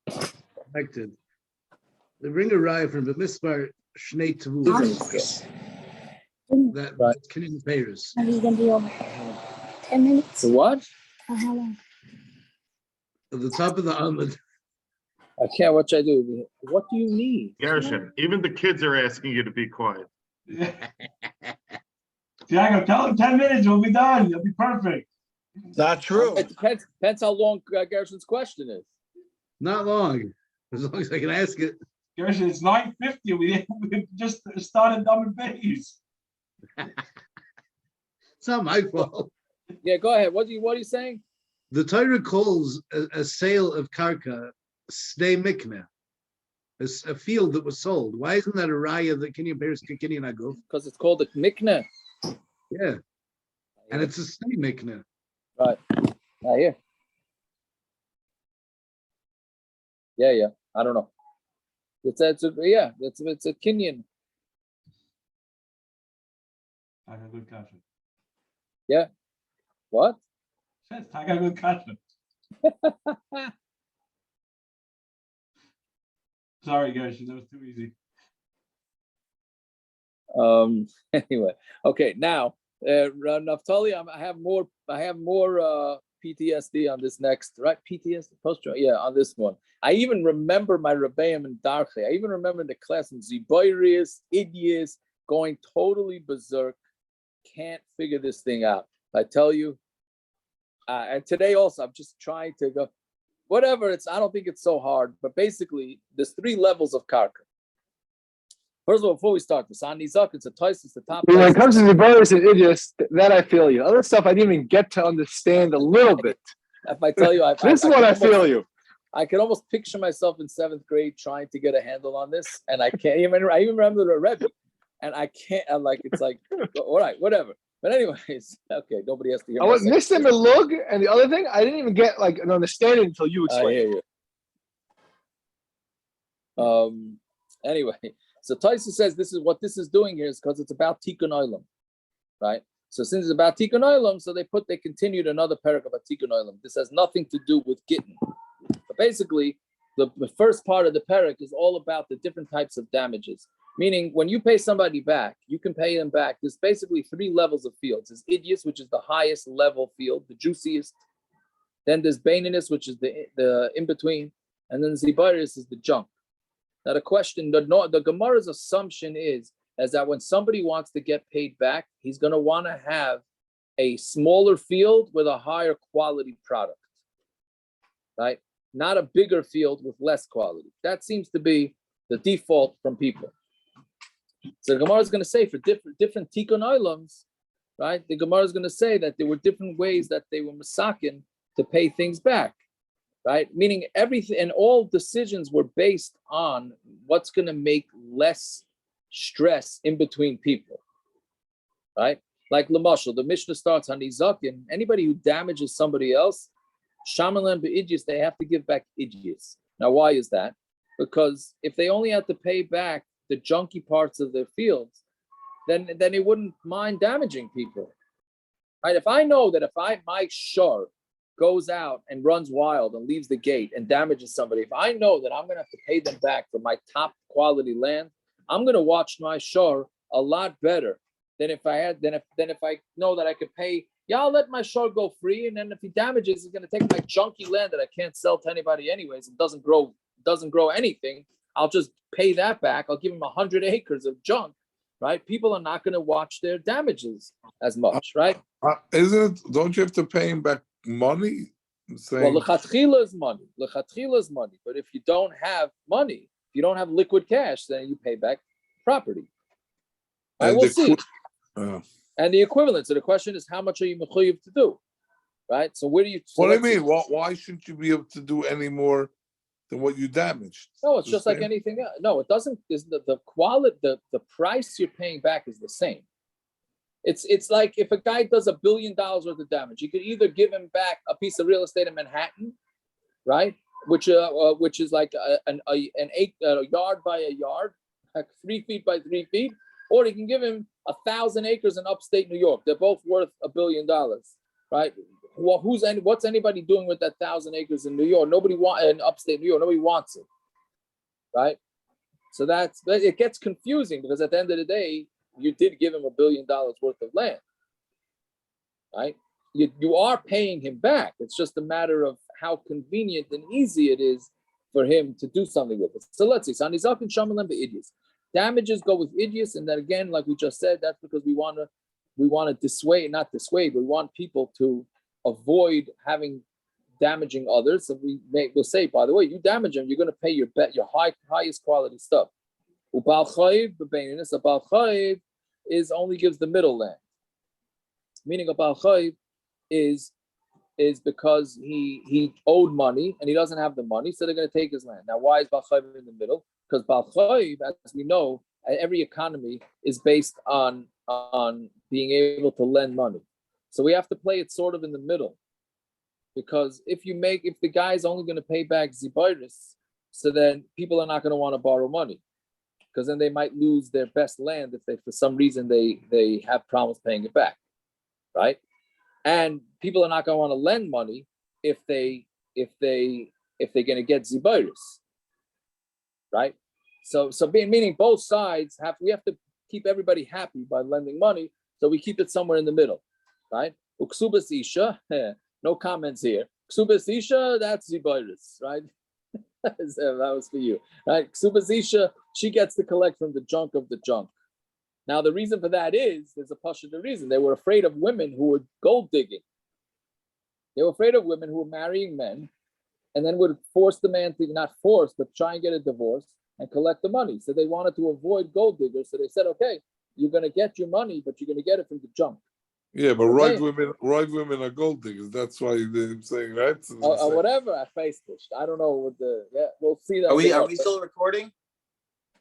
connected? They bring a raya from the Mispar Shnei Tavuz. That Right. Canadian Paris. Are you gonna be over 10 minutes? So what? Or how long? At the top of the Ahmed. I can't. What should I do? What do you need? Gershon, even the kids are asking you to be quiet. Tiago, tell him 10 minutes, we'll be done. It'll be perfect. Not true. It depends how long Gershon's question is. Not long. As long as I can ask it. Gershon, it's 9:50. We just started Dumb and Bays. It's not my fault. Yeah, go ahead. What are you saying? The Torah calls a sale of karka snei mikna, a field that was sold. Why isn't that a raya that Kenyan Paris Kenyan Aguf? Because it's called a mikna. Yeah, and it's a snei mikna. Right. I hear. Yeah. I don't know. It's a Kenyan. I got good question. Yeah. What? Says I got good question. Sorry, Gershon, that was too easy. Anyway, okay. Now, Naftali, I have more PTSD on this next, right? PTSD post-traumatic, yeah, on this one. I even remember my Rebbeim and Darche. I even remember in the class in Ziboirius, Idius, going totally berserk. Can't figure this thing out. I tell you. And today also, I'm just trying to go. Whatever. I don't think it's so hard. But basically, there's 3 levels of karka. First of all, before we start, the Sanizak, it's a twice, it's the top. When it comes to the brothers and idiots, that I feel you. Other stuff I didn't even get to understand a little bit. If I tell you, This is what I feel you. I can almost picture myself in 7th grade trying to get a handle on this, and I can't even. I even remember the Rebbe, and I can't. It's like, all right, whatever. But anyways, okay, nobody has to hear. I was Nissim and Lug, and the other thing, I didn't even get like an understanding until you explained. I hear you. Anyway, so Taisa says this is what this is doing here is because it's about Tikkun Olam, right? So since it's about Tikkun Olam, so they continued another parak about Tikkun Olam. This has nothing to do with Gittin. But basically, the first part of the parak is all about the different types of damages. Meaning, when you pay somebody back, you can pay them back. There's basically 3 levels of fields. There's Idius, which is the highest level field, the juiciest. Then there's Baininus, which is the in-between. And then Zibaris is the junk. Now the question, the Gemara's assumption is that when somebody wants to get paid back, he's going to want to have a smaller field with a higher quality product, right? Not a bigger field with less quality. That seems to be the default from people. So the Gemara is going to say for different tikkun olams, right? The Gemara is going to say that there were different ways that they were masakin to pay things back, right? Meaning everything and all decisions were based on what's going to make less stress in between people, right? Like Lamashal, the Mishnah starts on Izakin. Anybody who damages somebody else, Shamalan be'idjis, they have to give back idjis. Now, why is that? Because if they only had to pay back the junky parts of their fields, then they wouldn't mind damaging people, right? If I know that my shar goes out and runs wild and leaves the gate and damages somebody, if I know that I'm going to have to pay them back for my top quality land, I'm going to watch my shar a lot better than if I know that I could pay. Yeah, I'll let my shar go free, and then if he damages, he's going to take my junky land that I can't sell to anybody anyways. It doesn't grow anything. I'll just pay that back. I'll give him 100 acres of junk, right? People are not going to watch their damages as much, right? Isn't it? Don't you have to pay him back money? Well, lechatchila is money. Lechatchila is money. But if you don't have money, if you don't have liquid cash, then you pay back property. I will see. And the equivalent. So the question is, how much are you mechuyev to do, right? So where do you? So what do you mean? Why shouldn't you be able to do any more than what you damaged? No, it's just like anything else. No, it doesn't. Is the quality, the price you're paying back is the same. It's like if a guy does $1 billion worth of damage, you could either give him back a piece of real estate in Manhattan, right? Which is like a yard by a yard, like 3 feet by 3 feet, or you can give him 1,000 acres in upstate New York. They're both worth $1 billion, right? Well, what's anybody doing with that 1,000 acres in New York? Nobody in upstate New York. Nobody wants it, right? So it gets confusing because at the end of the day, you did give him $1 billion worth of land, right? You are paying him back. It's just a matter of how convenient and easy it is for him to do something with it. So let's see. Sanizak and Shamalem the idiots. Damages go with idiots, and then again, like we just said, that's because we want to dissuade, not dissuade, but we want people to avoid damaging others. So we'll say, by the way, you damage them, you're going to pay your highest quality stuff. Ubal chayiv b'beininus, a bal chayiv only gives the middle land. Meaning a bal chayiv is because he owed money and he doesn't have the money, so they're going to take his land. Now, why is bal chayiv in the middle? Because bal chayiv, as we know, every economy is based on being able to lend money. So we have to play it sort of in the middle. Because if the guy's only going to pay back zibayris, so then people are not going to want to borrow money. Because then they might lose their best land if for some reason they have problems paying it back, right? And people are not going to want to lend money if they're going to get zibayris, right? So meaning both sides we have to keep everybody happy by lending money, so we keep it somewhere in the middle, right? Uksubas isha, no comments here. Uksubas isha, that's zibayris, right? That was for you, right? Uksubas isha, she gets to collect from the junk of the junk. Now the reason for that there's a pashut reason. They were afraid of women who were gold digging. They were afraid of women who were marrying men, and then would force the man to not force, but try and get a divorce and collect the money. So they wanted to avoid gold diggers. So they said, okay, you're going to get your money, but you're going to get it from the junk. Yeah, but right women are gold diggers. That's why they're saying, right? Whatever. I faced it. I don't know what we'll see that. Are we still recording?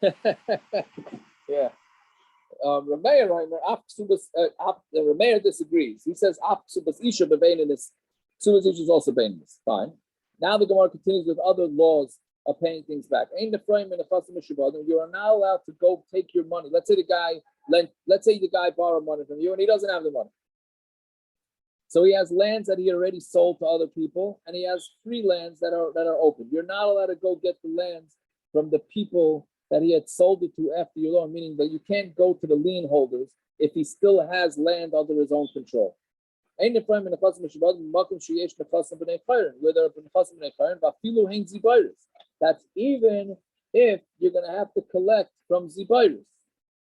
Yeah. Rameir right now, Rameir disagrees. He says Subas Isha Bebainis. Subas Isha is also Bainis. Fine. Now the Gemara continues with other laws of paying things back. Ain't the frame in the Chasim Shabbat. You are not allowed to go take your money. Let's say the guy borrowed money from you and he doesn't have the money. So he has lands that he already sold to other people, and he has free lands that are open. You're not allowed to go get the lands from the people that he had sold it to after your loan, meaning that you can't go to the lien holders if he still has land under his own control. Where there are that's even if you're going to have to collect from zibayris.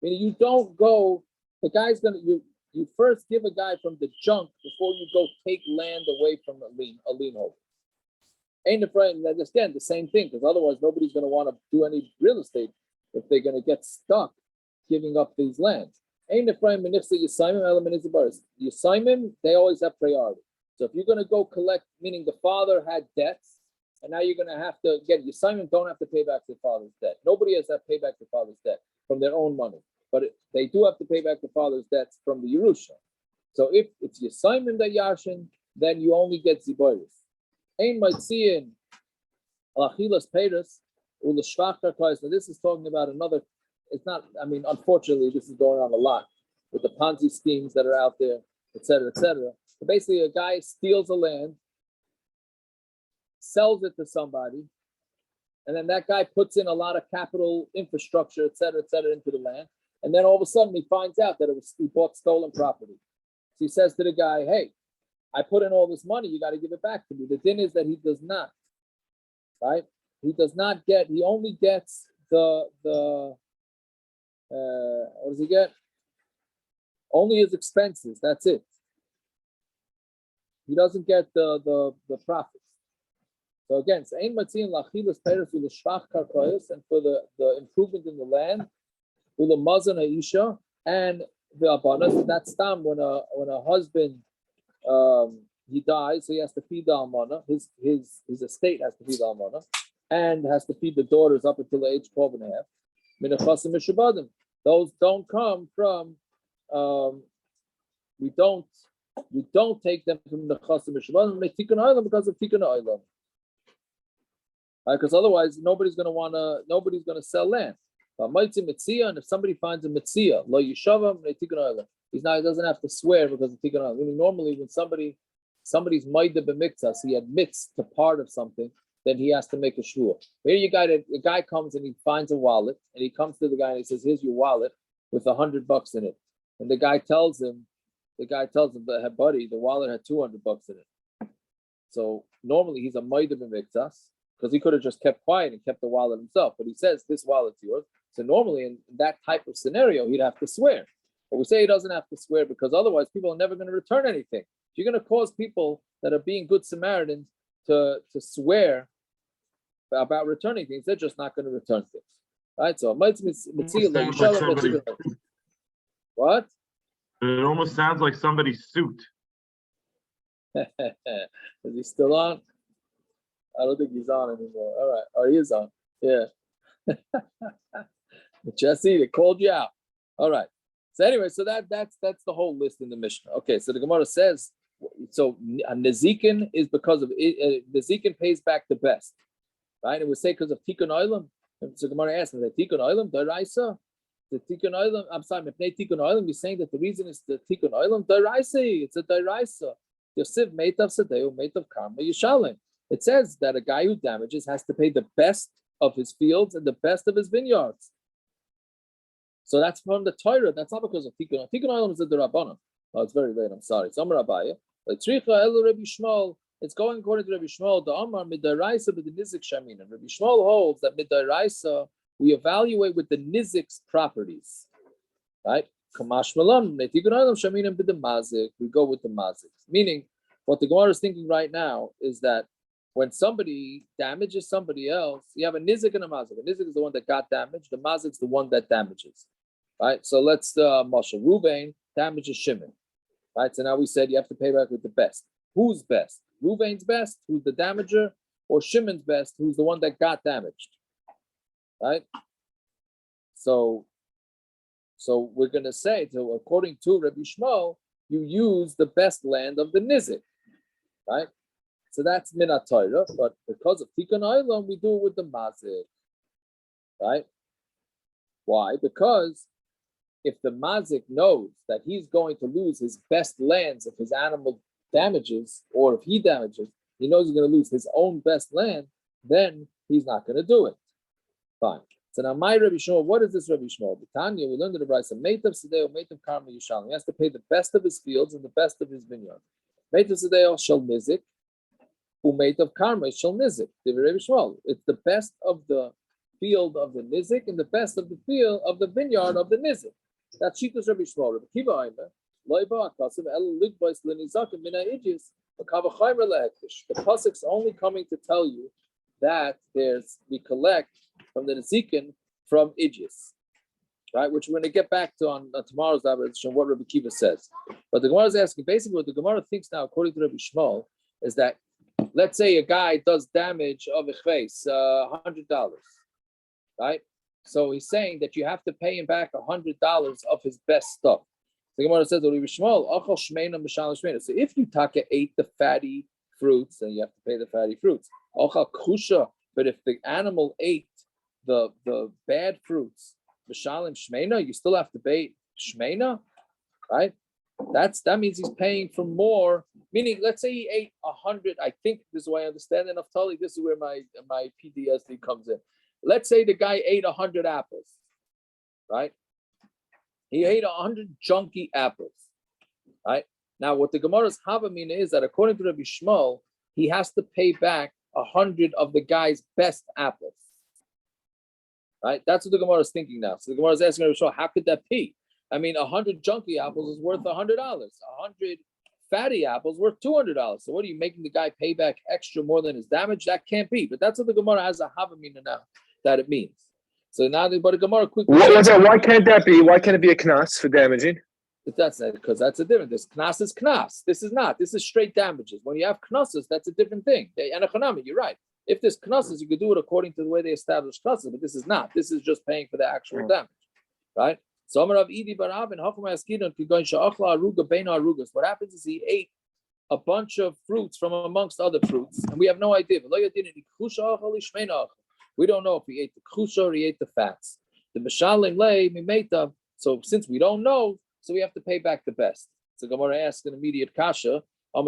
Meaning you don't go, the guy's going to, you first give a guy from the junk before you go take land away from a lien holder. Ain't afraid, and again, the same thing, because otherwise nobody's going to want to do any real estate if they're going to get stuck giving up these lands. Ain't afraid, Yisaimim, they always have priority. So if you're going to go collect, meaning the father had debts, and now you're going to have to get Yisaimim don't have to pay back their father's debt. Nobody has to pay back their father's debt from their own money, but they do have to pay back the father's debts from the Yerusha. So if it's Yisaimim that Yashin, then you only get Zibayris. Ein Maitziin Alachilas Peiros Ulashvach Karkais. Now this is talking about another. It's not. I mean, unfortunately, this is going on a lot with the Ponzi schemes that are out there, et cetera, et cetera. So basically, a guy steals a land, sells it to somebody, and then that guy puts in a lot of capital infrastructure, et cetera, into the land, and then all of a sudden he finds out that he bought stolen property. So he says to the guy, "Hey, I put in all this money, you got to give it back to me." The thing is that he does not, right? He does not get, he only gets what does he get? Only his expenses, that's it. He doesn't get the profits. So again, and for the improvement in the land, and the abanas, that's time when a husband he dies, so he has to feed the almana. His estate has to feed the almana, and has to feed the daughters up until the age 12 and a half. Those don't come from we don't take them from the Chasim Mishvalim, they Tikkun Olam because of Tikkun Olam. Because otherwise nobody's gonna sell land. And if somebody finds a mitzia, lo yishavam Tikkun Olam, he doesn't have to swear because of Tikkun Olam. Meaning normally when somebody's maida b'miktas, he admits to part of something, then he has to make a shvur. Here the guy comes and he finds a wallet, and he comes to the guy and he says, "Here's your wallet with $100 in it." And the guy tells him, "But buddy, the wallet had $200 in it." So normally he's a maida b'miktas because he could have just kept quiet and kept the wallet himself. But he says, "This wallet's yours." So normally in that type of scenario, he'd have to swear. But we say he doesn't have to swear because otherwise people are never going to return anything. If you're going to cause people that are being good Samaritans to swear about returning things, they're just not going to return things. Right? So what? It almost sounds like somebody's suit. Is he still on? I don't think he's on anymore. All right. Oh, he is on. Yeah. Jesse, they called you out. All right. So anyway, so that's the whole list in the Mishnah. Okay, so the Gemara says, so a Nezikin is because of it, Nezikin pays back the best, right? It would say because of Tikkun Olam. So the Gemara asks, is that Tikkun Olam Daraisa? The Tikkun Olam, I'm sorry, Mepnei Tikkun Olam, you're saying that the reason is the Tikkun Olam Daraisa. It's a Daraisa. Yosef Meitav Sadeu Meitav Karma Yishalim. It says that a guy who damages has to pay the best of his fields and the best of his vineyards. So that's from the Torah. That's not because of Tikkun. Tikkun Olam is the Rabbanan. Oh, it's very late. I'm sorry. It's Amar Abaya. It's going according to Rabbi Shmuel. The Amar Midaraisa with the Nizik Shamin. And Rabbi Shmuel holds that Midaraisa we evaluate with the Nizik's properties, right? Kamash Malam Tikkun Olam Shamin with the Mazik. We go with the Mazik. Meaning, what the Gemara is thinking right now is that when somebody damages somebody else, you have a nizik and a mazik. A nizik is the one that got damaged. The mazik is the one that damages, right? So let's Moshe Ruvain damages Shimon, right? So now we said you have to pay back with the best. Who's best? Ruvain's best, who's the damager, or Shimon's best, who's the one that got damaged, right? So we're gonna say, so according to Rabbi Shmuel, you use the best land of the nizik, right? So that's Minat Torah, but because of Tikkun Olam, we do it with the Mazik, right? Why? Because if the Mazik knows that he's going to lose his best lands if his animal damages, or if he damages, he knows he's going to lose his own best land, then he's not going to do it. Fine. So now my Rabbi Shmuel, what is this Rabbi Shmuel? Tanya, we learned in the Brisa, Meitav Sedeo, Meitav Karma Yishalim. He has to pay the best of his fields and the best of his vineyard. Meitav Sedeo shall nizik. Umate of karma shall nizik. It's the best of the field of the nizik and the best of the field of the vineyard of the nizik. That's Shitas Rabbi Shmuel. Rabbi Kiva Aimer, Loiba Akasim El Ligbois Lenizakim Mina Idis. The pasuk's only coming to tell you that we collect from the nizikin from Idis, right? Which we're going to get back to on tomorrow's Dabra, what Rabbi Kiva says. But the Gemara is asking basically what the Gemara thinks now, according to Rabbi Shmuel, is that let's say a guy does damage of a chveis, $100, right? So he's saying that you have to pay him back $100 of his best stuff. The Gemara says, so if you taka ate the fatty fruits, then you have to pay the fatty fruits. But if the animal ate the bad fruits, you still have to pay shmeina, right? That means he's paying for more. Meaning, let's say he ate 100. I think this is the way I understand it. Naftali, this is where my PTSD comes in. Let's say the guy ate 100 apples, right? He ate 100 junky apples, right? Now, what the Gemara's Havamina is that according to Rabbi Shmuel, he has to pay back 100 of the guy's best apples, right? That's what the Gemara is thinking now. So the Gemara is asking Rabbi Shmuel, how could that be? I mean, 100 junky apples is worth $100. 100 fatty apples worth $200. So what are you making the guy pay back extra more than his damage? That can't be. But that's what the Gemara has a havamina now that it means. So now, but the Gemara quickly. Why can't that be? Why can't it be a knas for damaging? That's not, because that's a different. This knas is knas. This is not. This is straight damages. When you have knasses, that's a different thing. And a chanami, you're right. If there's knasses, you could do it according to the way they establish knasses. But this is not. This is just paying for the actual damage, right? So Amar Rav Idi bar Avin, Hachma Yaskinon, Kigoin Sha'achla Aruga Beina Arugas. What happens is he ate a bunch of fruits from amongst other fruits, and we have no idea. We don't know if he ate the kusha or he ate the fats. The Mishalim lay mimeta. So since we don't know, so we have to pay back the best. So Gemara asks an immediate kasha. If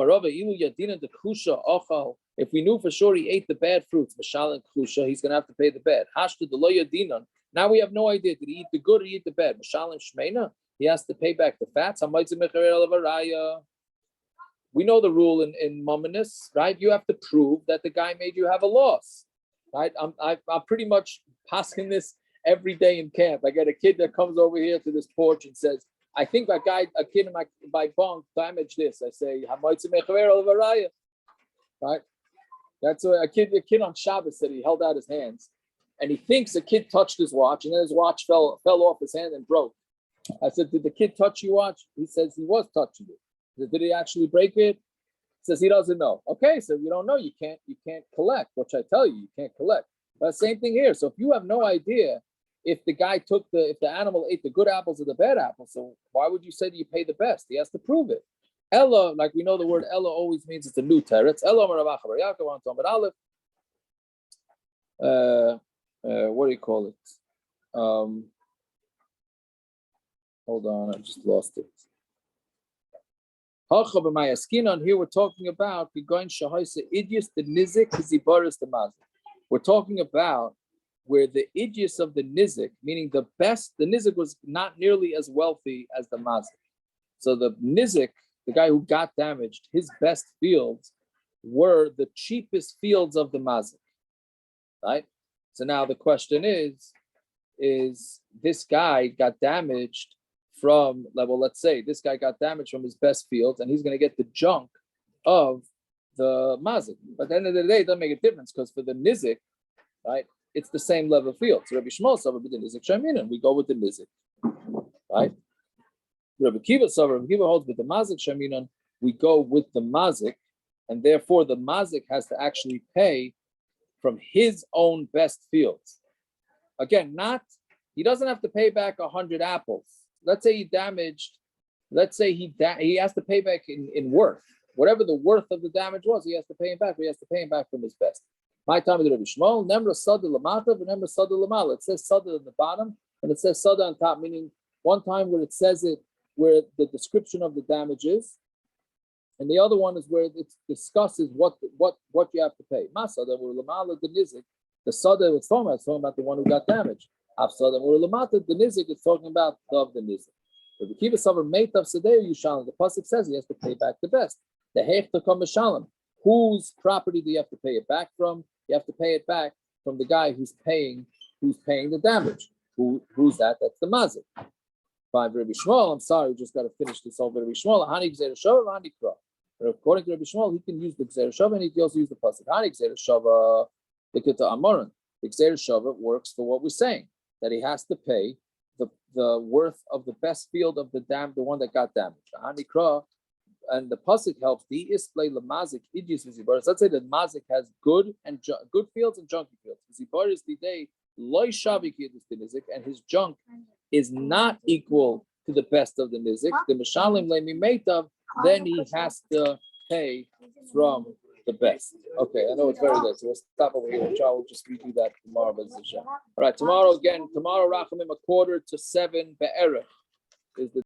we knew for sure he ate the bad fruits, Mishalim kusha, he's going to have to pay the bad. Now we have no idea. Did he eat the good or he eat the bad? Mishalim shmeina. He has to pay back the fats. We know the rule in Mominus, right? You have to prove that the guy made you have a loss, right? I'm pretty much passing this every day in camp. I get a kid that comes over here to this porch and says, I think a kid in my bunk damaged this. I say, right? That's a kid on Shabbos said he held out his hands and he thinks a kid touched his watch and then his watch fell off his hand and broke. I said, did the kid touch your watch? He says he was touching it. Did he actually break it? He says he doesn't know. Okay, so you don't know, you can't collect, which I tell you can't collect. But same thing here. So if you have no idea if the guy if the animal ate the good apples or the bad apples, so why would you say that you pay the best? He has to prove it. Ella, like we know the word Ella always means it's a new teretz. Ella Maravacha Yaakov on Talmud Aleph. What do you call it? Hold on, I just lost it. Here we're talking about we're talking about where the idius of the nizik, meaning the nizik was not nearly as wealthy as the mazik. So the nizik, the guy who got damaged, his best fields were the cheapest fields of the mazik, right? So now the question is this guy got damaged from, let's say this guy got damaged from his best fields and he's going to get the junk of the mazik. But at the end of the day, it doesn't make a difference because for the nizik, right, it's the same level field. So Rabbi Shmuel suffered with the nizik shaminan. We go with the nizik, right? Rabbi Kiva holds with the mazik shaminan. We go with the mazik, and therefore the mazik has to actually pay from his own best fields. Again, he doesn't have to pay back 100 apples. Let's say he damaged, he has to pay back in worth. Whatever the worth of the damage was, he has to pay him back, but he has to pay him back from his best. My time with Rabbi Shmuel, Nemra Sada Lamata, but Nemra Sada Lamala. It says Sada on the bottom, and it says Sada on top, meaning one time where it says it, where the description of the damage is, and the other one is where it discusses what you have to pay. Masada Lamala the Nizik, the Sada it's talking about the one who got damaged. Afsada Lamata, the Nizik is talking about the Nizik. If you keep a summer mate of Sadeh, you shall. The pasuk says he has to pay back the best. The Hech to come Shalom. Whose property do you have to pay it back from? You have to pay it back from the guy who's paying the damage. Who's that? That's the mazik. Fine, Rabbi Shmuel. I'm sorry, we just got to finish this over. Rabbi Shmuel, Hani Gzeir Shava, Hani Kra. According to Rabbi Shmuel, he can use the Gzeir Shava and he can also use the pasuk. Hani Gzeir Shava, the Kita Amoran. The Gzeir Shava works for what we're saying, that he has to pay the worth of the best field of the one that got damaged. Hani Kra. And the pasuk helps. The isplay lamazik idis v'zibaris. Let's say that mazik has good fields and junky fields. V'zibaris the day loy shavik idis the nizik, and his junk is not equal to the best of the nizik. The mishalim le'mimeitav, then he has to pay from the best. Okay, I know it's very late, so we'll stop over here. We'll just redo that tomorrow. All right, tomorrow Rachamim 6:45 be'erech is the